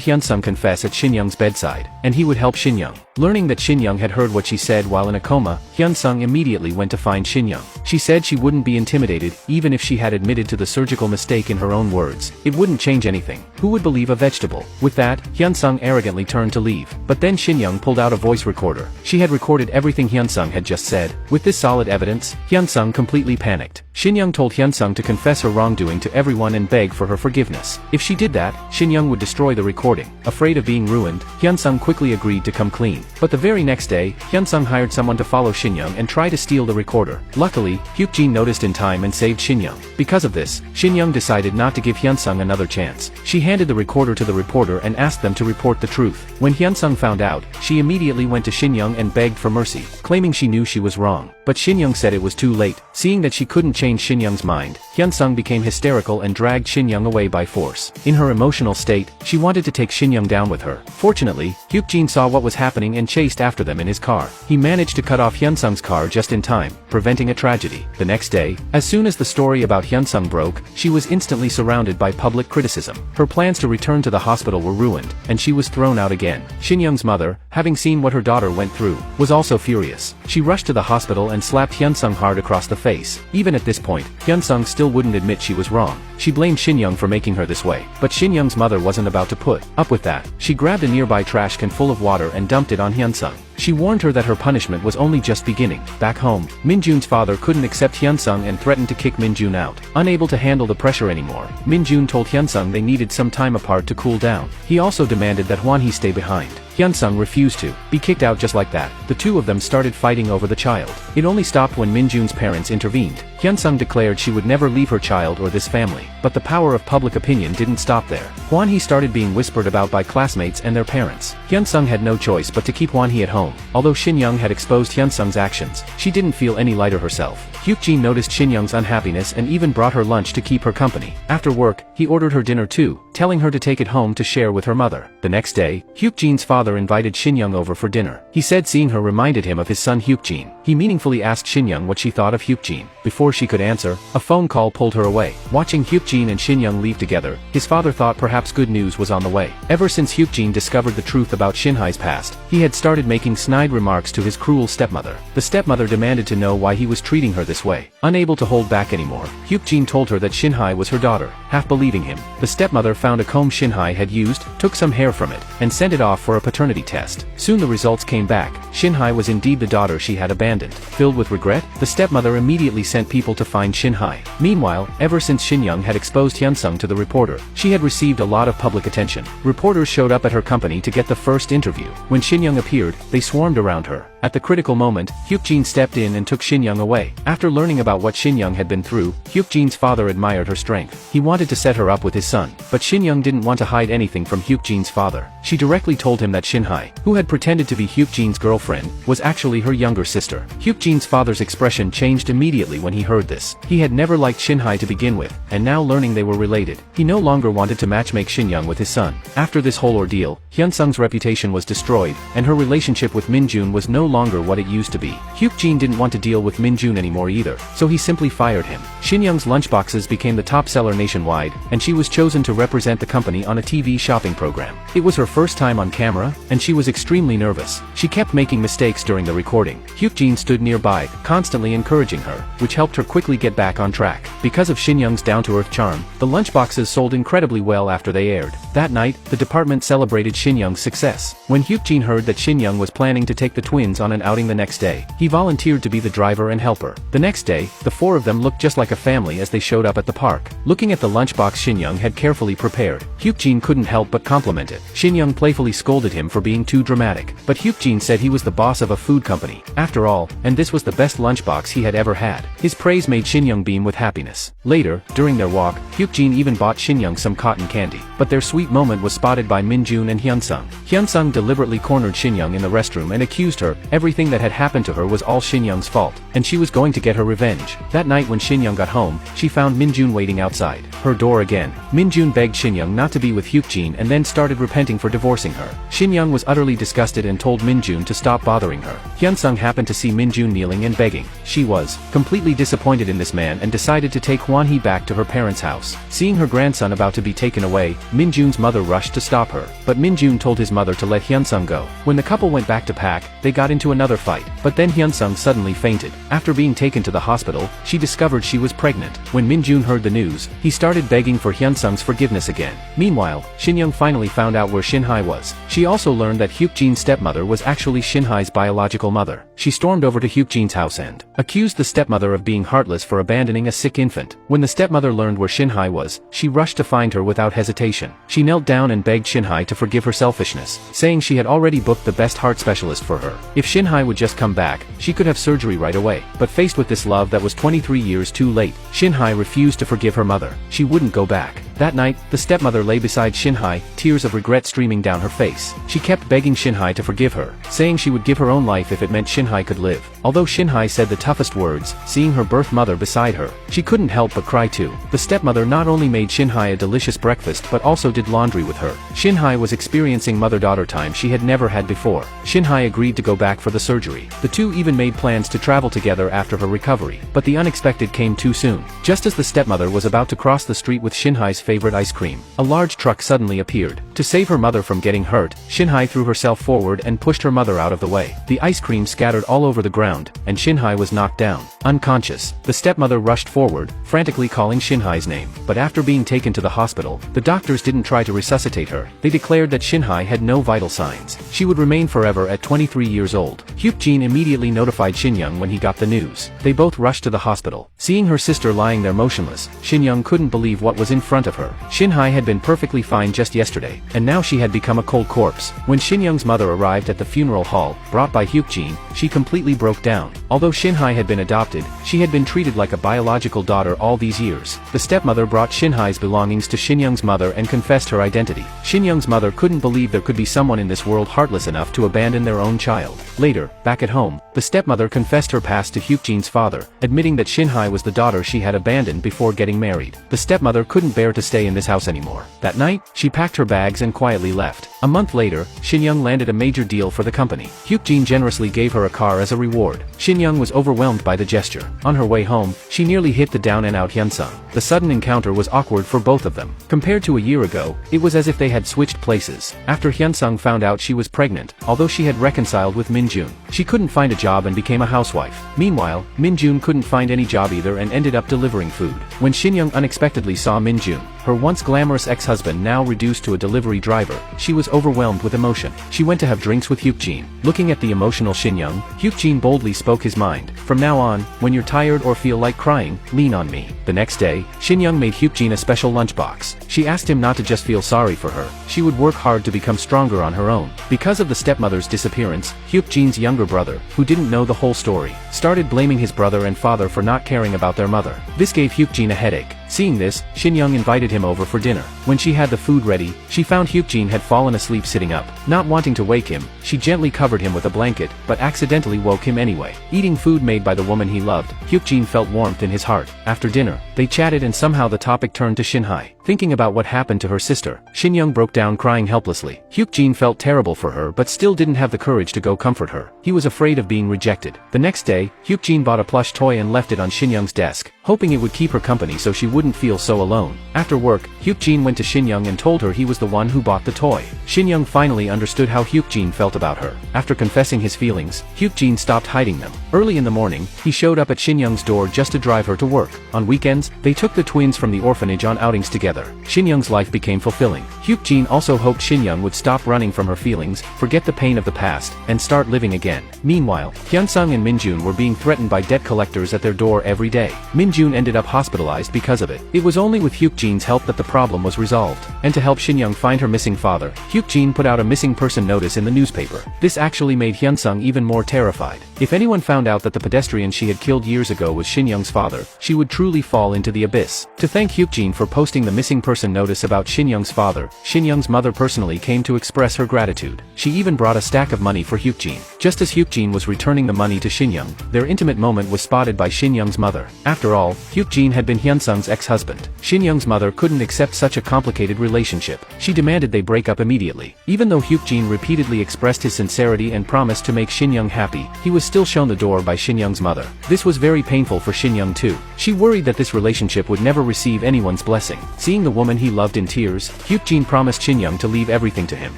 Hyun-sung confess at Shin-young's bedside, and he would help Shin-young. Learning that Shin-young had heard what she said while in a coma, Hyun-sung immediately went to find Shin-young. She said she wouldn't be intimidated, even if she had admitted to the surgical mistake in her own words. It wouldn't change anything. Who would believe a vegetable? With that, Hyun-sung arrogantly turned to leave. But then Shin-young pulled out a voice recorder. She had recorded everything Hyun-sung had just said. With this solid evidence, Hyun-sung completely panicked. Shin-young told Hyun-sung to confess her wrongdoing to everyone and beg for her forgiveness. If she did that, Shin-young would destroy the recording. Afraid of being ruined, Hyun-sung quickly agreed to come clean. But the very next day, Hyun-sung hired someone to follow Shin-young and try to steal the recorder. Luckily, Hyuk-jin noticed in time and saved Shin-young. Because of this, Shin-young decided not to give Hyun-sung another chance. She handed the recorder to the reporter and asked them to report the truth. When Hyun-sung found out, she immediately went to Shin-young and begged for mercy, claiming she knew she was wrong. But Shin-young said it was too late. Seeing that she couldn't change Shin-young's mind, Hyun-sung became hysterical and dragged Shin-young away by force. In her emotional state, she wanted to take Shin-young down with her. Fortunately, Hyuk-jin saw what was happening and chased after them in his car. He managed to cut off Hyun-sung's car just in time, preventing a tragedy. The next day, as soon as the story about Hyun-sung broke, she was instantly surrounded by public criticism. Her plans to return to the hospital were ruined, and she was thrown out again. Shin-young's mother, having seen what her daughter went through, was also furious. She rushed to the hospital and slapped Hyun-sung hard across the face. Even at this point, Hyun-sung still wouldn't admit she was wrong. She blamed Shin-young for making her this way. But Shin-young's mother wasn't about to put up with that. She grabbed a nearby trash can full of water and dumped it on Hyun-sung. She warned her that her punishment was only just beginning. Back home, Min-joon's father couldn't accept Hyun-sung and threatened to kick Min-joon out. Unable to handle the pressure anymore, Min-joon told Hyun-sung they needed some time apart to cool down. He also demanded that Hwan-hee stay behind. Hyun-sung refused to be kicked out just like that. The two of them started fighting over the child. It only stopped when Min-joon's parents intervened. Hyun-sung declared she would never leave her child or this family. But the power of public opinion didn't stop there. Hwan-hee started being whispered about by classmates and their parents. Hyun-sung had no choice but to keep Hwan-hee at home. Although Shin-young had exposed Hyun-sung's actions, she didn't feel any lighter herself. Hyuk-jin noticed Shin-young's unhappiness and even brought her lunch to keep her company. After work, he ordered her dinner too, telling her to take it home to share with her mother. The next day, Hyuk-jin's father invited Shin-young over for dinner. He said seeing her reminded him of his son Hyuk-jin. He meaningfully asked Shin-young what she thought of Hyuk-jin. Before she could answer, a phone call pulled her away. Watching Hyuk-jin and Shin-young leave together, his father thought perhaps good news was on the way. Ever since Hyuk-jin discovered the truth about Shin-hye's past, he had started making snide remarks to his cruel stepmother. The stepmother demanded to know why he was treating her this way. Unable to hold back anymore, Hyuk-jin told her that Shin-hye was her daughter. Half believing him, the stepmother found a comb Shin-hye had used, took some hair from it, and sent it off for a paternity test. Soon the results came back. Shin-hye was indeed the daughter she had abandoned. Filled with regret, the stepmother immediately sent people to find Shin-hye. Meanwhile, ever since Shin-young had exposed Hyun-sung to the reporter, she had received a lot of public attention. Reporters showed up at her company to get the first interview. When Shin-young appeared, they swarmed around her. At the critical moment, Hyuk-jin stepped in and took Shin-young away. After learning about what Shin-young had been through, Hyuk-jin's father admired her strength. He wanted to set her up with his son, but Shin-young didn't want to hide anything from Hyuk-jin's father. She directly told him that Shin-hae, who had pretended to be Hyuk-jin's girlfriend, was actually her younger sister. Hyuk-jin's father's expression changed immediately when he heard this. He had never liked Shin-hae to begin with, and now learning they were related, he no longer wanted to matchmake Shin-young with his son. After this whole ordeal, Hyun-sung's reputation was destroyed, and her relationship with Min-joon was no longer what it used to be. Hyuk-jin didn't want to deal with Min-joon anymore either, so he simply fired him. Shin-young's lunchboxes became the top seller nationwide, and she was chosen to represent the company on a TV shopping program. It was her first time on camera, and she was extremely nervous. She kept making mistakes during the recording. Hyuk-jin stood nearby, constantly encouraging her, which helped her quickly get back on track. Because of Shin-young's down-to-earth charm, the lunchboxes sold incredibly well after they aired. That night, the department celebrated Shin-young's success. When Hyuk-jin heard that Shin-young was planning to take the twins on an outing the next day, he volunteered to be the driver and helper. The next day, the four of them looked just like a family as they showed up at the park. Looking at the lunchbox Shin-young had carefully prepared, Hyuk-jin couldn't help but compliment it. Shin-young playfully scolded him for being too dramatic, but Hyuk-jin said he was the boss of a food company, after all, and this was the best lunchbox he had ever had. His praise made Shin-young beam with happiness. Later, during their walk, Hyuk-jin even bought Shin-young some cotton candy, but their sweet moment was spotted by Min-joon and Hyun-sung. Hyun-sung deliberately cornered Shin-young in the restroom and accused her. Everything that had happened to her was all Shin-young's fault, and she was going to get her revenge. That night when Shin-young got home, she found Min-joon waiting outside her door again. Min-joon begged Shin-young not to be with Hyuk-jin and then started repenting for divorcing her. Shin-young was utterly disgusted and told Min-joon to stop bothering her. Hyun-sung happened to see Min-joon kneeling and begging. She was completely disappointed in this man and decided to take Hwan-hee back to her parents' house. Seeing her grandson about to be taken away, Min-joon's mother rushed to stop her, but Min-joon told his mother to let Hyun-sung go. When the couple went back to pack, they got into another fight, but then Hyun-sung suddenly fainted. After being taken to the hospital, she discovered she was pregnant. When Min-joon heard the news, he started begging for Hyun-sung's forgiveness again. Meanwhile, Shin-young finally found out where Shin-hae was. She also learned that Hyuk-jin's stepmother was actually Shin-hae's biological mother. She stormed over to Hyuk-jin's house and accused the stepmother of being heartless for abandoning a sick infant. When the stepmother learned where Shin-hae was, she rushed to find her without hesitation. She knelt down and begged Shin-hae to forgive her selfishness, saying she had already booked the best heart specialist for her. If Shin-hae would just come back, she could have surgery right away. But faced with this love that was 23 years too late, Shin-hae refused to forgive her mother. She wouldn't go back. That night, the stepmother lay beside Shin-hae, tears of regret streaming down her face. She kept begging Shin-hae to forgive her, saying she would give her own life if it meant Shin-hae could live. Although Shin-hae said the toughest words, seeing her birth mother beside her, she couldn't help but cry too. The stepmother not only made Shin-hae a delicious breakfast but also did laundry with her. Shin-hae was experiencing mother-daughter time she had never had before. Shin-hae agreed to go back for the surgery. The two even made plans to travel together after her recovery, but the unexpected came too soon. Just as the stepmother was about to cross the street with Shin-hae's favorite ice cream, a large truck suddenly appeared. To save her mother from getting hurt, Shin-hae threw herself forward and pushed her mother out of the way. The ice cream scattered all over the ground, and Shin-hae was knocked down, unconscious. The stepmother rushed forward, frantically calling Shin-hae's name. But after being taken to the hospital, the doctors didn't try to resuscitate her. They declared that Shin-hae had no vital signs. She would remain forever at 23 years old. Hyuk-jin immediately notified Shin-young when he got the news. They both rushed to the hospital. Seeing her sister lying there motionless, Shin-young couldn't believe what was in front of her. Shin-hae had been perfectly fine just yesterday, and now she had become a cold corpse. When Shin-young's mother arrived at the funeral hall, brought by Hyuk-jin, she completely broke down. Although Shin-hae had been adopted, she had been treated like a biological daughter all these years. The stepmother brought Shin-hae's belongings to Shin-young's mother and confessed her identity. Shin-young's mother couldn't believe there could be someone in this world heartless enough to abandon their own child. Later, back at home, the stepmother confessed her past to Hyuk-jin's father, admitting that Shin-hae was the daughter she had abandoned before getting married. The stepmother couldn't bear to stay in this house anymore. That night, she packed her bags and quietly left. A month later, Shin-young landed a major deal for the company. Hyuk-jin generously gave her a car as a reward. Shin-young was overwhelmed by the gesture. On her way home, she nearly hit the down-and-out Hyun-sung. The sudden encounter was awkward for both of them. Compared to a year ago, it was as if they had switched places. After Hyun-sung found out she was pregnant, although she had reconciled with Min-joon, she couldn't find a job and became a housewife. Meanwhile, Min-joon couldn't find any job either and ended up delivering food. When Shin-young unexpectedly saw Min-joon, her once glamorous ex-husband now reduced to a delivery driver, she was overwhelmed with emotion. She went to have drinks with Hyuk-jin. Looking at the emotional Shin-young, Hyuk-jin boldly spoke his mind. From now on, when you're tired or feel like crying, lean on me. The next day, Shin-young made Hyuk-jin a special lunchbox. She asked him not to just feel sorry for her, she would work hard to become stronger on her own. Because of the stepmother's disappearance, Hyuk-jin's younger brother, who didn't know the whole story, started blaming his brother and father for not caring about their mother. This gave Hyuk-jin a headache. Seeing this, Shin-young invited him over for dinner. When she had the food ready, she found Hyuk-jin had fallen asleep sitting up. Not wanting to wake him, she gently covered him with a blanket, but accidentally woke him anyway. Eating food made by the woman he loved, Hyuk-jin felt warmth in his heart. After dinner, they chatted and somehow the topic turned to Shin-hae. Thinking about what happened to her sister, Shin-young broke down crying helplessly. Hyuk-jin felt terrible for her but still didn't have the courage to go comfort her. He was afraid of being rejected. The next day, Hyuk-jin bought a plush toy and left it on Shin-young's desk, hoping it would keep her company so she wouldn't feel so alone. After work, Hyuk-jin went to Shin-young and told her he was the one who bought the toy. Shin-young finally understood how Hyuk-jin felt about her. After confessing his feelings, Hyuk-jin stopped hiding them. Early in the morning, he showed up at Shin-young's door just to drive her to work. On weekends, they took the twins from the orphanage on outings together. Shin-young's life became fulfilling. Hyuk-jin also hoped Shin-young would stop running from her feelings, forget the pain of the past, and start living again. Meanwhile, Hyun-sung and Min-joon were being threatened by debt collectors at their door every day. Min-joon ended up hospitalized because of it. It was only with Hyuk-jin's help that the problem was resolved. And to help Shin-young find her missing father, Hyuk-jin put out a missing person notice in the newspaper. This actually made Hyun-sung even more terrified. If anyone found out that the pedestrian she had killed years ago was Shin-young's father, she would truly fall into the abyss. To thank Hyuk-jin for posting the missing person notice about Shin-young's father, Shin-young's mother personally came to express her gratitude. She even brought a stack of money for Hyuk-jin. Just as Hyuk-jin was returning the money to Shin-young, their intimate moment was spotted by Shin-young's mother. After all, Hyuk-jin had been Hyun-sung's ex-husband. Shin-young's mother couldn't accept such a complicated relationship. She demanded they break up immediately. Even though Hyuk-jin repeatedly expressed his sincerity and promised to make Shin-young happy, he was still shown the door by Shin-young's mother. This was very painful for Shin-young too. She worried that this relationship would never receive anyone's blessing. Seeing the woman he loved in tears, Hyuk-jin promised Shin-young to leave everything to him.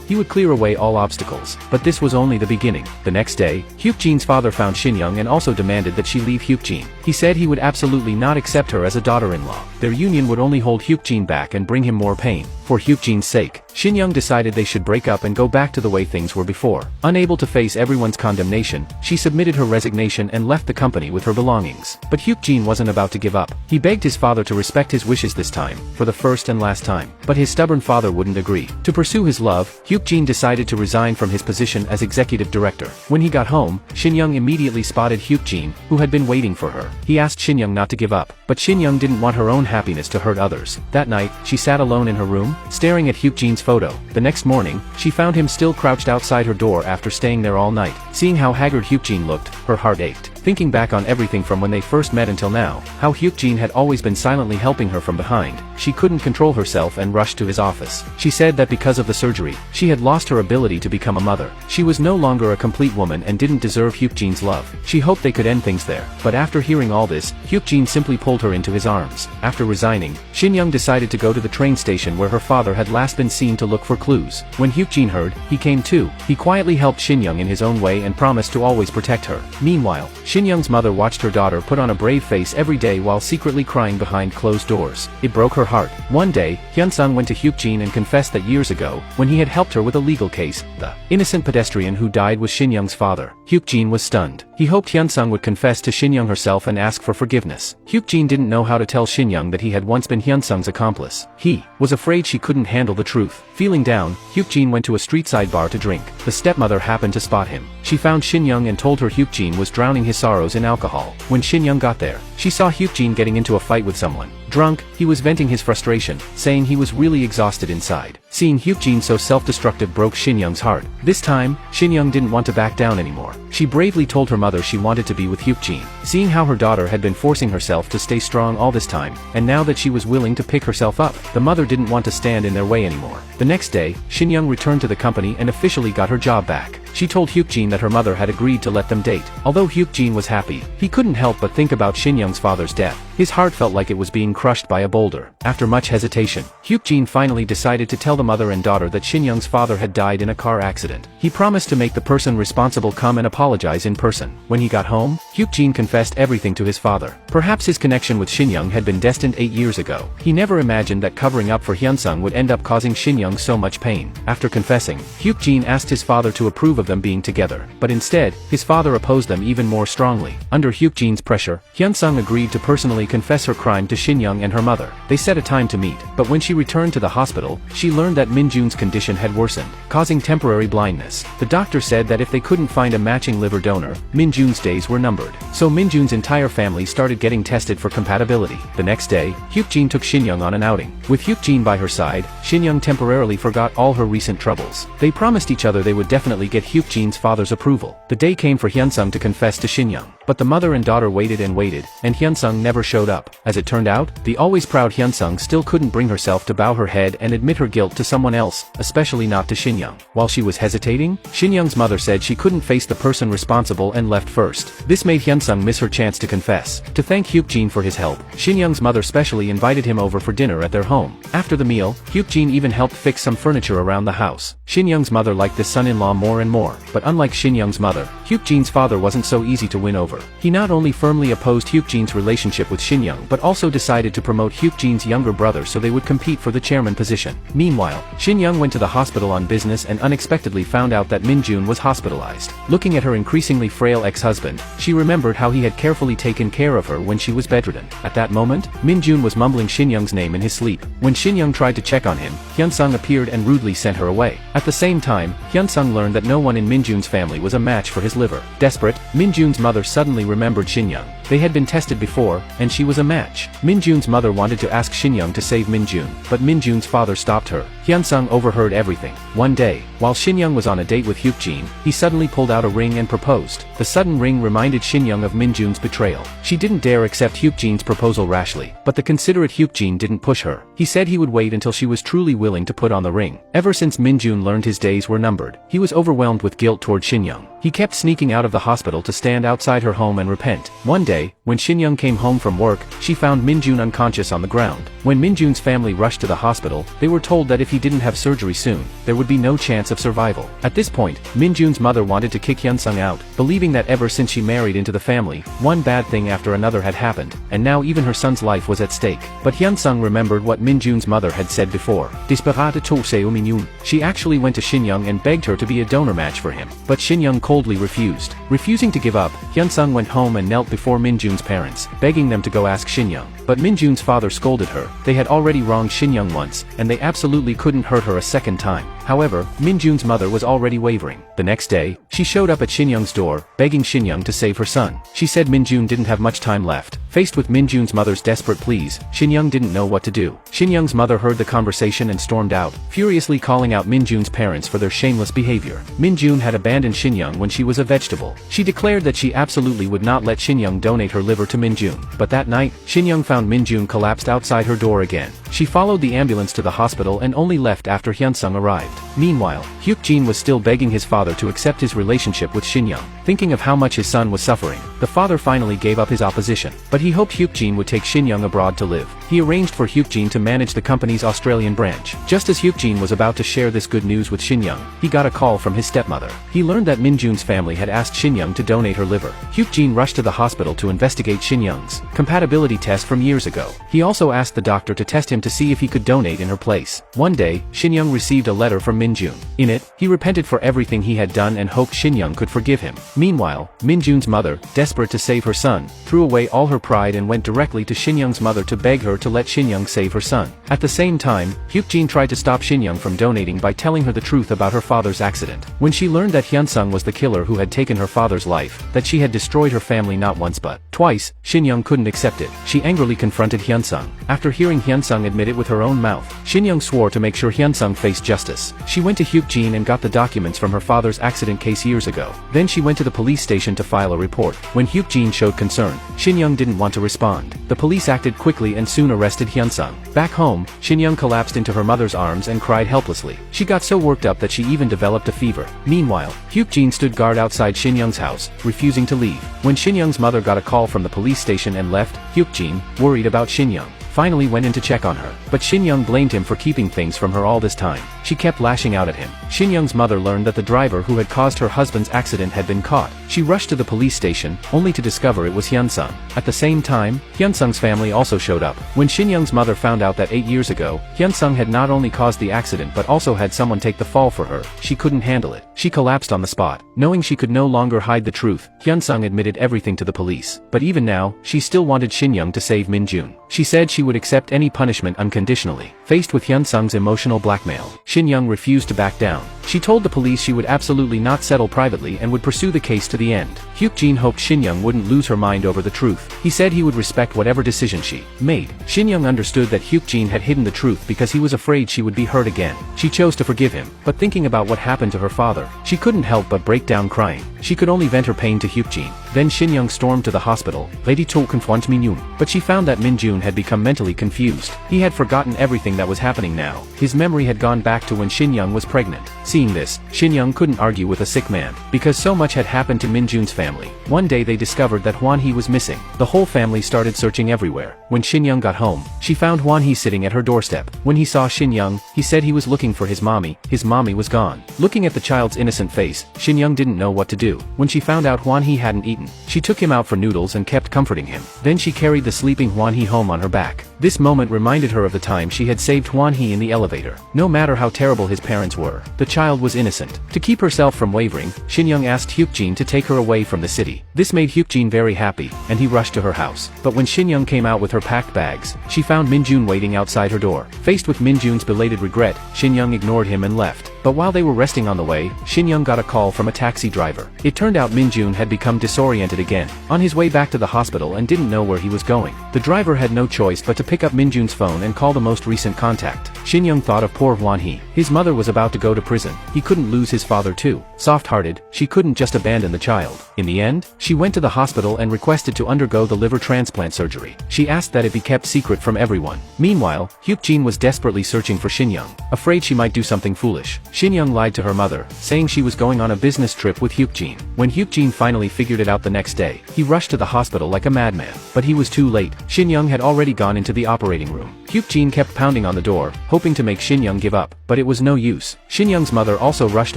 He would clear away all obstacles. But this was only the beginning. The next day, Hyuk-jin's father found Shin-young and also demanded that she leave Hyuk-jin. He said he would absolutely not accept her as a daughter-in-law. Their union would only hold Hyuk-jin back and bring him more pain. For Hyuk-jin's sake, Shin-young decided they should break up and go back to the way things were before. Unable to face everyone's condemnation, she submitted her resignation and left the company with her belongings. But Hyuk-jin wasn't about to give up. He begged his father to respect his wishes this time, for the first and last time. But his stubborn father wouldn't agree. To pursue his love, Hyuk-jin decided to resign from his position as executive director. When he got home, Shin-young immediately spotted Hyuk-jin, who had been waiting for her. He asked Shin-young not to give up, but Shin-young didn't want her own happiness to hurt others. That night, she sat alone in her room, staring at Hyuk-jin's photo. The next morning, she found him still crouched outside her door after staying there all night. Seeing how haggard Hyuk-jin looked, her heart ached. Thinking back on everything from when they first met until now, how Hyuk-jin had always been silently helping her from behind, she couldn't control herself and rushed to his office. She said that because of the surgery, she had lost her ability to become a mother. She was no longer a complete woman and didn't deserve Hyuk-jin's love. She hoped they could end things there. But after hearing all this, Hyuk-jin simply pulled her into his arms. After resigning, Shin-young decided to go to the train station where her father had last been seen to look for clues. When Hyuk-jin heard, he came too. He quietly helped Shin-young in his own way and promised to always protect her. Meanwhile, Shin-young's mother watched her daughter put on a brave face every day while secretly crying behind closed doors. It broke her heart. One day, Hyun-sung went to Hyuk-jin and confessed that years ago, when he had helped her with a legal case, the innocent pedestrian who died was Shin-young's father. Hyuk-jin was stunned. He hoped Hyun-sung would confess to Shin-young herself and ask for forgiveness. Hyuk-jin didn't know how to tell Shin-young that he had once been Hyun-sung's accomplice. He was afraid she couldn't handle the truth. Feeling down, Hyuk-jin went to a street-side bar to drink. The stepmother happened to spot him. She found Shin-young and told her Hyuk-jin was drowning his sorrows in alcohol. When Shin-young got there, she saw Hyuk-jin getting into a fight with someone. Drunk, he was venting his frustration, saying he was really exhausted inside. Seeing Hyuk-jin so self-destructive broke Shin-young's heart. This time, Shin-young didn't want to back down anymore. She bravely told her mother she wanted to be with Hyuk-jin. Seeing how her daughter had been forcing herself to stay strong all this time, and now that she was willing to pick herself up, the mother didn't want to stand in their way anymore. The next day, Shin-young returned to the company and officially got her job back. She told Hyuk-jin that her mother had agreed to let them date. Although Hyuk-jin was happy, he couldn't help but think about Shin-young's father's death. His heart felt like it was being crushed by a boulder. After much hesitation, Hyuk-jin finally decided to tell the mother and daughter that Shin-young's father had died in a car accident. He promised to make the person responsible come and apologize in person. When he got home, Hyuk-jin confessed everything to his father. Perhaps his connection with Shin-young had been destined 8 years ago. He never imagined that covering up for Hyun-sung would end up causing Shin-young so much pain. After confessing, Hyuk-jin asked his father to approve of them being together. But instead, his father opposed them even more strongly. Under Hyuk-jin's pressure, Hyun-sung agreed to personally confess her crime to Shin-young and her mother. They set a time to meet, but when she returned to the hospital, she learned that Min-joon's condition had worsened, causing temporary blindness. The doctor said that if they couldn't find a matching liver donor, Min-joon's days were numbered. So Min-joon's entire family started getting tested for compatibility. The next day, Hyuk-jin took Shin-young on an outing. With Hyuk-jin by her side, Shin-young temporarily forgot all her recent troubles. They promised each other they would definitely get Hyuk-jin's father's approval. The day came for Hyun-sung to confess to Shin-young. But the mother and daughter waited and waited, and Hyun-sung never showed up. As it turned out, the always proud Hyun-sung still couldn't bring herself to bow her head and admit her guilt to someone else, especially not to Shin-young. While she was hesitating, Shin-young's mother said she couldn't face the person responsible and left first. This made Hyun-sung miss her chance to confess. To thank Hyuk-jin for his help, Shin-young's mother specially invited him over for dinner at their home. After the meal, Hyuk-jin even helped fix some furniture around the house. Shin-young's mother liked this son-in-law more and more, but unlike Shin-young's mother, Hyuk-jin's father wasn't so easy to win over. He not only firmly opposed Hyuk-jin's relationship with Shin-young but also decided to promote Hyuk-jin's younger brother so they would compete for the chairman position. Meanwhile, Shin-young went to the hospital on business and unexpectedly found out that Min-joon was hospitalized. Looking at her increasingly frail ex-husband, she remembered how he had carefully taken care of her when she was bedridden. At that moment, Min-joon was mumbling Shin-young's name in his sleep. When Shin-young tried to check on him, Hyun-sung appeared and rudely sent her away. At the same time, Hyun-sung learned that no one in Min-joon's family was a match for his liver. Desperate, Min-joon's mother suddenly remembered Shin-young. They had been tested before, and she was a match. Min-joon's mother wanted to ask Shin-young to save Min-joon, but Min-joon's father stopped her. Hyun-sung overheard everything. One day, while Shin-young was on a date with Hyuk-jin, he suddenly pulled out a ring and proposed. The sudden ring reminded Shin-young of Min-joon's betrayal. She didn't dare accept Hyuk-jin's proposal rashly, but the considerate Hyuk-jin didn't push her. He said he would wait until she was truly willing to put on the ring. Ever since Min-joon learned his days were numbered, he was overwhelmed with guilt toward Shin-young. He kept sneaking out of the hospital to stand outside her home and repent. One day, when Shin-young came home from work, she found Min-joon unconscious on the ground. When Min-joon's family rushed to the hospital, they were told that if he didn't have surgery soon, there would be no chance of survival. At this point, Min-joon's mother wanted to kick Hyun-sung out, believing that ever since she married into the family, one bad thing after another had happened, and now even her son's life was at stake. But Hyun-sung remembered what Min-joon's mother had said before. Desperate to say Min-joon. She actually went to Shin-young and begged her to be a donor match for him. But Shin-young coldly refused. Refusing to give up, Hyun-sung went home and knelt before Min-joon's parents, begging them to go ask Shin-young. But Min-joon's father scolded her. They had already wronged Shin-young once, and they absolutely couldn't hurt her a second time. However, Min-joon's mother was already wavering. The next day, she showed up at Shin-young's door, begging Shin-young to save her son. She said Min-joon didn't have much time left. Faced with Min-joon's mother's desperate pleas, Shin-young didn't know what to do. Shin-young's mother heard the conversation and stormed out, furiously calling out Min-joon's parents for their shameless behavior. Min-joon had abandoned Shin-young when she was a vegetable. She declared that she absolutely would not let Shin-young donate her liver to Min-joon. But that night, Shin-young found Min-joon collapsed outside her door again. She followed the ambulance to the hospital and only left after Hyun-sung arrived. Meanwhile, Hyuk-jin was still begging his father to accept his relationship with Shin-young. Thinking of how much his son was suffering, the father finally gave up his opposition. But he hoped Hyuk-jin would take Shin-young abroad to live. He arranged for Hyuk-jin to manage the company's Australian branch. Just as Hyuk-jin was about to share this good news with Shin-young, he got a call from his stepmother. He learned that Min-joon's family had asked Shin-young to donate her liver. Hyuk-jin rushed to the hospital to investigate Shin-young's compatibility test from years ago. He also asked the doctor to test him to see if he could donate in her place. One day, Shin-young received a letter from Min-joon. In it, he repented for everything he had done and hoped Shin-young could forgive him. Meanwhile, Min-joon's mother, desperate to save her son, threw away all her pride and went directly to Shin-young's mother to beg her to let Shin-young save her son. At the same time, Hyuk-jin tried to stop Shin-young from donating by telling her the truth about her father's accident. When she learned that Hyun-sung was the killer who had taken her father's life, that she had destroyed her family not once but twice, Shin-young couldn't accept it. She angrily confronted Hyun-sung. After hearing Hyun-sung admit it with her own mouth, Shin-young swore to make sure Hyun-sung faced justice. She went to Hyuk-jin and got the documents from her father's accident case years ago. Then she went to the police station to file a report. When Hyuk-jin showed concern, Shin-young didn't want to respond. The police acted quickly and soon Min-joon arrested Hyun-sung. Back home, Shin-young collapsed into her mother's arms and cried helplessly. She got so worked up that she even developed a fever. Meanwhile, Hyuk-jin stood guard outside Shin-young's house, refusing to leave. When Shin-young's mother got a call from the police station and left, Hyuk-jin, worried about Shin-young, finally went in to check on her. But Shin-young blamed him for keeping things from her all this time. She kept lashing out at him. Shin-young's mother learned that the driver who had caused her husband's accident had been caught. She rushed to the police station, only to discover it was Hyun-sung. At the same time, Hyun-sung's family also showed up. When Shin-young's mother found out that 8 years ago, Hyun-sung had not only caused the accident but also had someone take the fall for her, she couldn't handle it. She collapsed on the spot. Knowing she could no longer hide the truth, Hyun-sung admitted everything to the police. But even now, she still wanted Shin-young to save Min-joon. She said she would accept any punishment unconditionally. Faced with Hyun-sung's emotional blackmail, Shin-young refused to back down. She told the police she would absolutely not settle privately and would pursue the case to the end. Hyuk-jin hoped Shin-young wouldn't lose her mind over the truth. He said he would respect whatever decision she made. Shin-young understood that Hyuk-jin had hidden the truth because he was afraid she would be hurt again. She chose to forgive him, but thinking about what happened to her father, she couldn't help but break down crying. She could only vent her pain to Hyuk-jin. Then Shin-young stormed to the hospital. Lady told confront Min-yoon, but she found that Min-joon had become mentally confused. He had forgotten everything that was happening now. His memory had gone back to when Shin-young was pregnant. Seeing this, Shin-young couldn't argue with a sick man, because so much had happened to Min-joon's family. One day they discovered that Hwan-hee was missing. The whole family started searching everywhere. When Shin-young got home, she found Hwan-hee sitting at her doorstep. When he saw Shin-young, he said he was looking for his mommy. His mommy was gone. Looking at the child's innocent face, Shin-young didn't know what to do. When she found out Hwan-hee hadn't eaten, she took him out for noodles and kept comforting him. Then she carried the sleeping Hwan-hee home on her back. This moment reminded her of the time she had saved Hwan-hee in the elevator. No matter how terrible his parents were, the child was innocent. To keep herself from wavering, Shin-young asked Hyuk-jin to take her away from the city. This made Hyuk-jin very happy, and he rushed to her house. But when Shin-young came out with her packed bags, she found Min-joon waiting outside her door. Faced with Min-joon's belated regret, Shin-young ignored him and left. But while they were resting on the way, Shin-young got a call from a taxi driver. It turned out Min-joon had become disoriented again, on his way back to the hospital and didn't know where he was going. The driver had no choice but to pick up Min-joon's phone and call the most recent contact. Shin-young thought of poor Hwan-hee. His mother was about to go to prison. He couldn't lose his father too. Soft-hearted, she couldn't just abandon the child. In the end, she went to the hospital and requested to undergo the liver transplant surgery. She asked that it be kept secret from everyone. Meanwhile, Hyuk-jin was desperately searching for Shin-young, afraid she might do something foolish. Shin-young lied to her mother, saying she was going on a business trip with Hyuk-jin. When Hyuk-jin finally figured it out the next day, he rushed to the hospital like a madman. But he was too late. Shin-young had already gone into the operating room. Hyuk-jin kept pounding on the door, hoping to make Shin-young give up, but it was no use. Shin-young's mother also rushed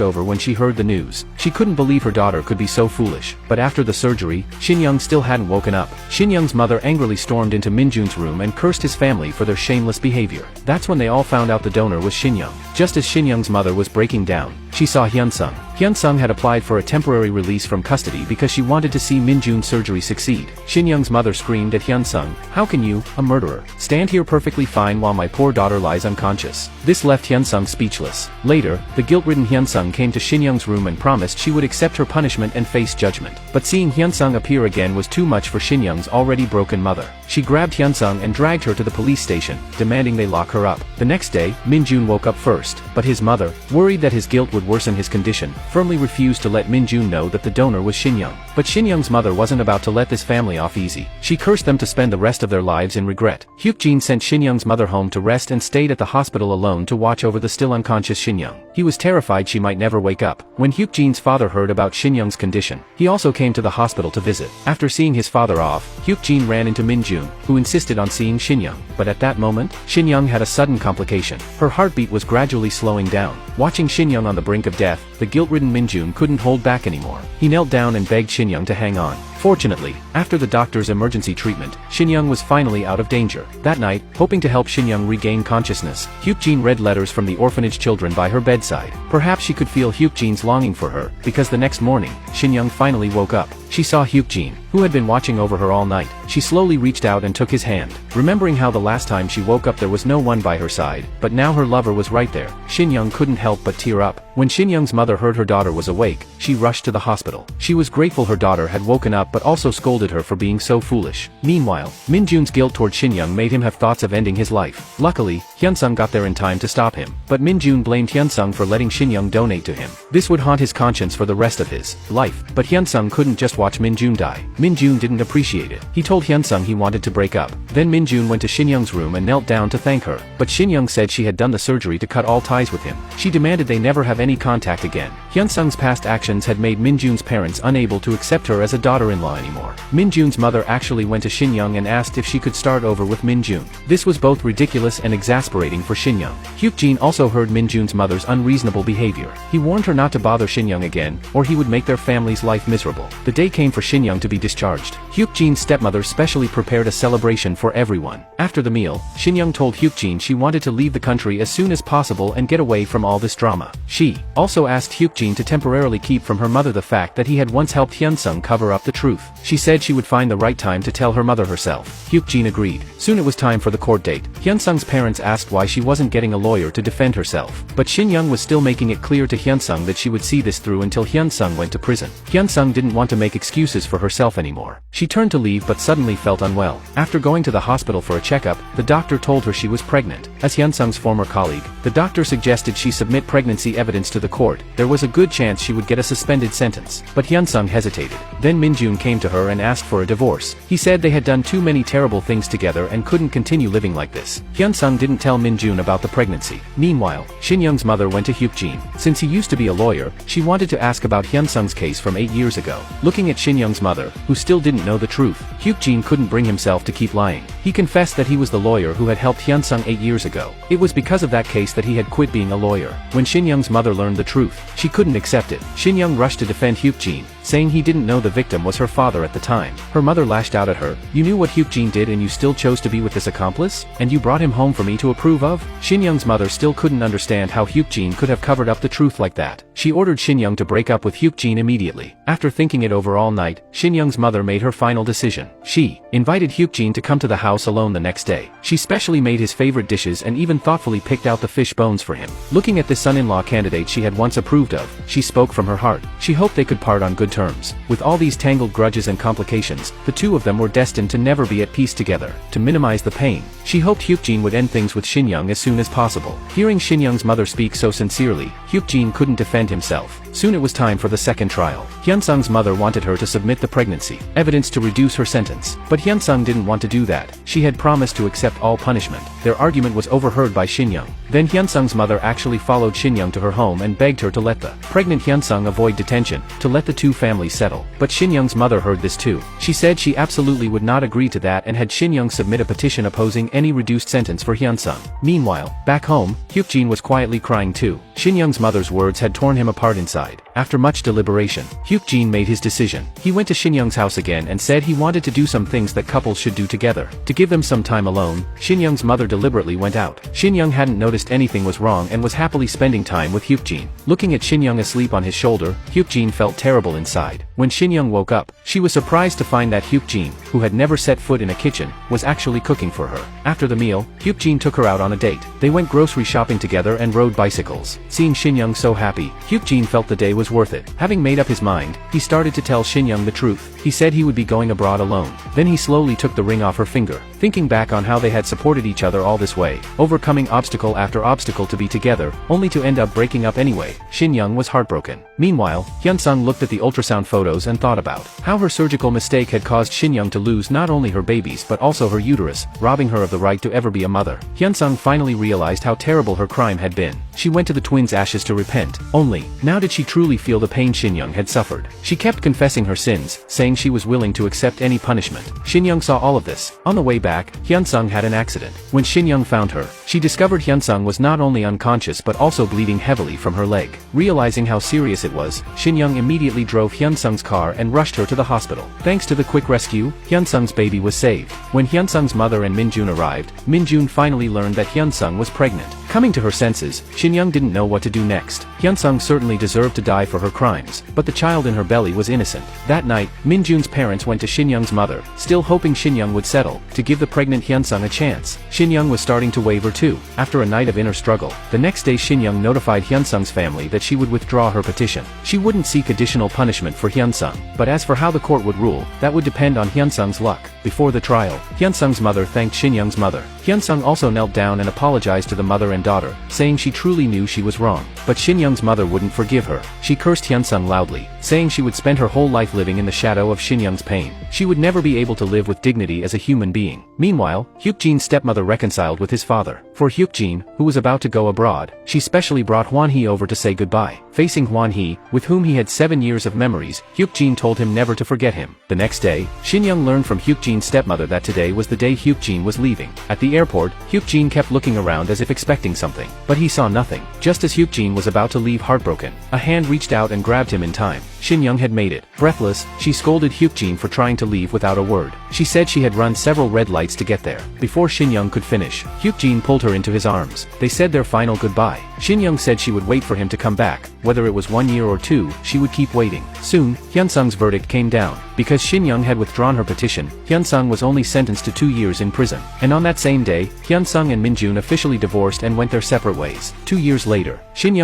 over when she heard the news. She couldn't believe her daughter could be so foolish. But after the surgery, Shin-young still hadn't woken up. Shin-young's mother angrily stormed into Min-joon's room and cursed his family for their shameless behavior. That's when they all found out the donor was Shin-young. Just as Shin-young's mother was breaking down, she saw Hyun-sung. Hyun-sung had applied for a temporary release from custody because she wanted to see Min-joon's surgery succeed. Shin-young's mother screamed at Hyun-sung, "How can you, a murderer, stand here perfectly fine while my poor daughter lies unconscious?" This left Hyun-sung speechless. Later, the guilt-ridden Hyun-sung came to Shin-young's room and promised she would accept her punishment and face judgment. But seeing Hyun-sung appear again was too much for Shin-young's already broken mother. She grabbed Hyun-sung and dragged her to the police station, demanding they lock her up. The next day, Min-joon woke up first, but his mother, worried that his guilt would worsen his condition, firmly refused to let Min-joon know that the donor was Shin-young. But Shin-young's mother wasn't about to let this family off easy. She cursed them to spend the rest of their lives in regret. Hyuk-jin sent Shin-young's mother home to rest and stayed at the hospital alone to watch over the still unconscious Shin-young. He was terrified she might never wake up. When Hyuk-jin's father heard about Shin-young's condition, he also came to the hospital to visit. After seeing his father off, Hyuk-jin ran into Min-joon, who insisted on seeing Shin-young. But at that moment, Shin-young had a sudden complication. Her heartbeat was gradually slowing down. Watching Shin-young on the brink of death, the guilt-ridden Min-joon couldn't hold back anymore. He knelt down and begged Shin-young to hang on. Fortunately, after the doctor's emergency treatment, Shin-young was finally out of danger. That night, hoping to help Shin-young regain consciousness, Hyuk-jin read letters from the orphanage children by her bedside. Perhaps she could feel Hyuk-jin's longing for her, because the next morning, Shin-young finally woke up. She saw Hyuk-jin, who had been watching over her all night. She slowly reached out and took his hand. Remembering how the last time she woke up there was no one by her side, but now her lover was right there, Shin-young couldn't help but tear up. When Shin-young's mother heard her daughter was awake, she rushed to the hospital. She was grateful her daughter had woken up but also scolded her for being so foolish. Meanwhile, Min-joon's guilt toward Shin-young made him have thoughts of ending his life. Luckily, Hyun-sung got there in time to stop him, but Min-joon blamed Hyun-sung for letting Shin-young donate to him. This would haunt his conscience for the rest of his life, but Hyun-sung couldn't just watch Min-joon die. Min-joon didn't appreciate it. He told Hyun-sung he wanted to break up. Then Min-joon went to Shin-young's room and knelt down to thank her, but Shin-young said she had done the surgery to cut all ties with him. She demanded they never have any contact again. Hyun-sung's past actions had made Min-joon's parents unable to accept her as a daughter-in-law anymore. Min-joon's mother actually went to Shin-young and asked if she could start over with Min-joon. This was both ridiculous and exasperating for Shin-young. Hyuk-jin also heard Min-joon's mother's unreasonable behavior. He warned her not to bother Shin-young again, or he would make their family's life miserable. The day came for Shin-young to be discharged. Hyuk-jin's stepmother specially prepared a celebration for everyone. After the meal, Shin-young told Hyuk-jin she wanted to leave the country as soon as possible and get away from all this drama. She also asked Hyuk-jin to temporarily keep from her mother the fact that he had once helped Hyun-sung cover up the truth. She said she would find the right time to tell her mother herself. Hyuk-jin agreed. Soon it was time for the court date. Hyun-sung's parents asked why she wasn't getting a lawyer to defend herself, but Shin-young was still making it clear to Hyun-sung that she would see this through until Hyun-sung went to prison. Hyun-sung didn't want to make excuses for herself anymore. She turned to leave but suddenly felt unwell. After going to the hospital for a checkup, the doctor told her she was pregnant. As Hyun-sung's former colleague, the doctor suggested she submit pregnancy evidence to the court. There was a good chance she would get a suspended sentence, but Hyun-sung hesitated. Then Min-joon came to her and asked for a divorce. He said they had done too many terrible things together and couldn't continue living like this. Hyun-sung didn't tell Min-joon about the pregnancy. Meanwhile, Shin-young's mother went to Hyuk-jin. Since he used to be a lawyer, she wanted to ask about Hyun-sung's case from 8 years ago. Looking at Shin-young's mother, who still didn't know the truth, Hyuk-jin couldn't bring himself to keep lying. He confessed that he was the lawyer who had helped Hyun-sung 8 years ago. It was because of that case that he had quit being a lawyer. When Shin-young's mother learned the truth, she couldn't accept it. Shin-young rushed to defend Hyuk-jin, saying he didn't know the victim was her father at the time. Her mother lashed out at her. "You knew what Hyuk-jin did and you still chose to be with this accomplice? And you brought him home for me to approve of?" Shin-young's mother still couldn't understand how Hyuk-jin could have covered up the truth like that. She ordered Shin-young to break up with Hyuk-jin immediately. After thinking it over all night, Shin-young's mother made her final decision. She invited Hyuk-jin to come to the house alone the next day. She specially made his favorite dishes and even thoughtfully picked out the fish bones for him. Looking at the son-in-law candidate she had once approved of, she spoke from her heart. She hoped they could part on good terms. With all these tangled grudges and complications, the two of them were destined to never be at peace together. To minimize the pain, she hoped Hyuk-jin would end things with Shin-young as soon as possible. Hearing Shin-young's mother speak so sincerely, Hyuk-jin couldn't defend himself. Soon it was time for the second trial. Hyun-sung's mother wanted her to submit the pregnancy evidence to reduce her sentence, but Hyun-sung didn't want to do that. She had promised to accept all punishment. Their argument was overheard by Shin-young. Then Hyun-sung's mother actually followed Shin-young to her home and begged her to let the pregnant Hyun-sung avoid detention, to let the two families settle. But Shin-young's mother heard this too. She said she absolutely would not agree to that and had Shin-young submit a petition opposing any reduced sentence for Hyun-sung. Meanwhile, back home, Hyuk-jin was quietly crying too. Shin-young's mother's words had torn him apart inside. After much deliberation, Hyuk-jin made his decision. He went to Shin-young's house again and said he wanted to do some things that couples should do together. To give them some time alone, Shin-young's mother deliberately went out. Shin-young hadn't noticed anything was wrong and was happily spending time with Hyuk-jin. Looking at Shin-young asleep on his shoulder, Hyuk-jin felt terrible inside. When Shin-young woke up, she was surprised to find that Hyuk-jin, who had never set foot in a kitchen, was actually cooking for her. After the meal, Hyuk-jin took her out on a date. They went grocery shopping together and rode bicycles. Seeing Shin-young so happy, Hyuk-jin felt the day was worth it. Having made up his mind, he started to tell Shin-young the truth. He said he would be going abroad alone. Then he slowly took the ring off her finger. Thinking back on how they had supported each other all this way, overcoming obstacle after obstacle to be together, only to end up breaking up anyway, Shin-young was heartbroken. Meanwhile, Hyun-sung looked at the ultrasound photos and thought about how her surgical mistake had caused Shin-young to lose not only her babies but also her uterus, robbing her of the right to ever be a mother. Hyun-sung finally realized how terrible her crime had been. She went to the twins' ashes to repent. Only, now did she truly feel the pain Shin-young had suffered. She kept confessing her sins, saying she was willing to accept any punishment. Shin-young saw all of this. On the way back, Hyun-sung had an accident. When Shin-young found her, she discovered Hyun-sung was not only unconscious but also bleeding heavily from her leg. Realizing how serious it was, Shin-young immediately drove Hyun-sung's car and rushed her to the hospital. Thanks to the quick rescue, Hyun-sung's baby was saved. When Hyun-sung's mother and Min-joon arrived, Min-joon finally learned that Hyun-sung was pregnant. Coming to her senses, Shin-young didn't know what to do next. Hyun-sung certainly deserved to die for her crimes, but the child in her belly was innocent. That night, Min-joon's parents went to Shin-young's mother, still hoping Shin-young would settle, to give the pregnant Hyun-sung a chance. Shin-young was starting to waver too, after a night of inner struggle. The next day Shin-young notified Hyun-sung's family that she would withdraw her petition. She wouldn't seek additional punishment for Hyun-sung, but as for how the court would rule, that would depend on Hyun-sung's luck. Before the trial, Hyun-sung's mother thanked Shin-young's mother. Hyun-sung also knelt down and apologized to the mother and daughter, saying she truly knew she was wrong. But Shin-young's mother wouldn't forgive her. She cursed Hyun-sung loudly, saying she would spend her whole life living in the shadow of Shin-young's pain. She would never be able to live with dignity as a human being. Meanwhile, Hyuk-jin's stepmother reconciled with his father. For Hyuk-jin, who was about to go abroad, she specially brought Hwan-hee over to say goodbye. Facing Hwan-hee, with whom he had 7 years of memories, Hyuk-jin told him never to forget him. The next day, Shin-young learned from Hyuk-jin's stepmother that today was the day Hyuk-jin was leaving. At the airport, Hyuk-jin kept looking around as if expecting something, but he saw nothing. Just as Hyuk-jin was about to leave heartbroken, a hand reached out and grabbed him in time. Shin-young had made it. Breathless, she scolded Hyuk-jin for trying to leave without a word. She said she had run several red lights to get there. Before Shin-young could finish, Hyuk-jin pulled her into his arms. They said their final goodbye. Shin-young said she would wait for him to come back. Whether it was 1 year or 2, she would keep waiting. Soon, Hyun-sung's verdict came down. Because Shin-young had withdrawn her petition, Hyun-sung was only sentenced to 2 years in prison. And on that same day, Hyun-sung and Min-joon officially divorced and went their separate ways. 2 years later, Shin-young's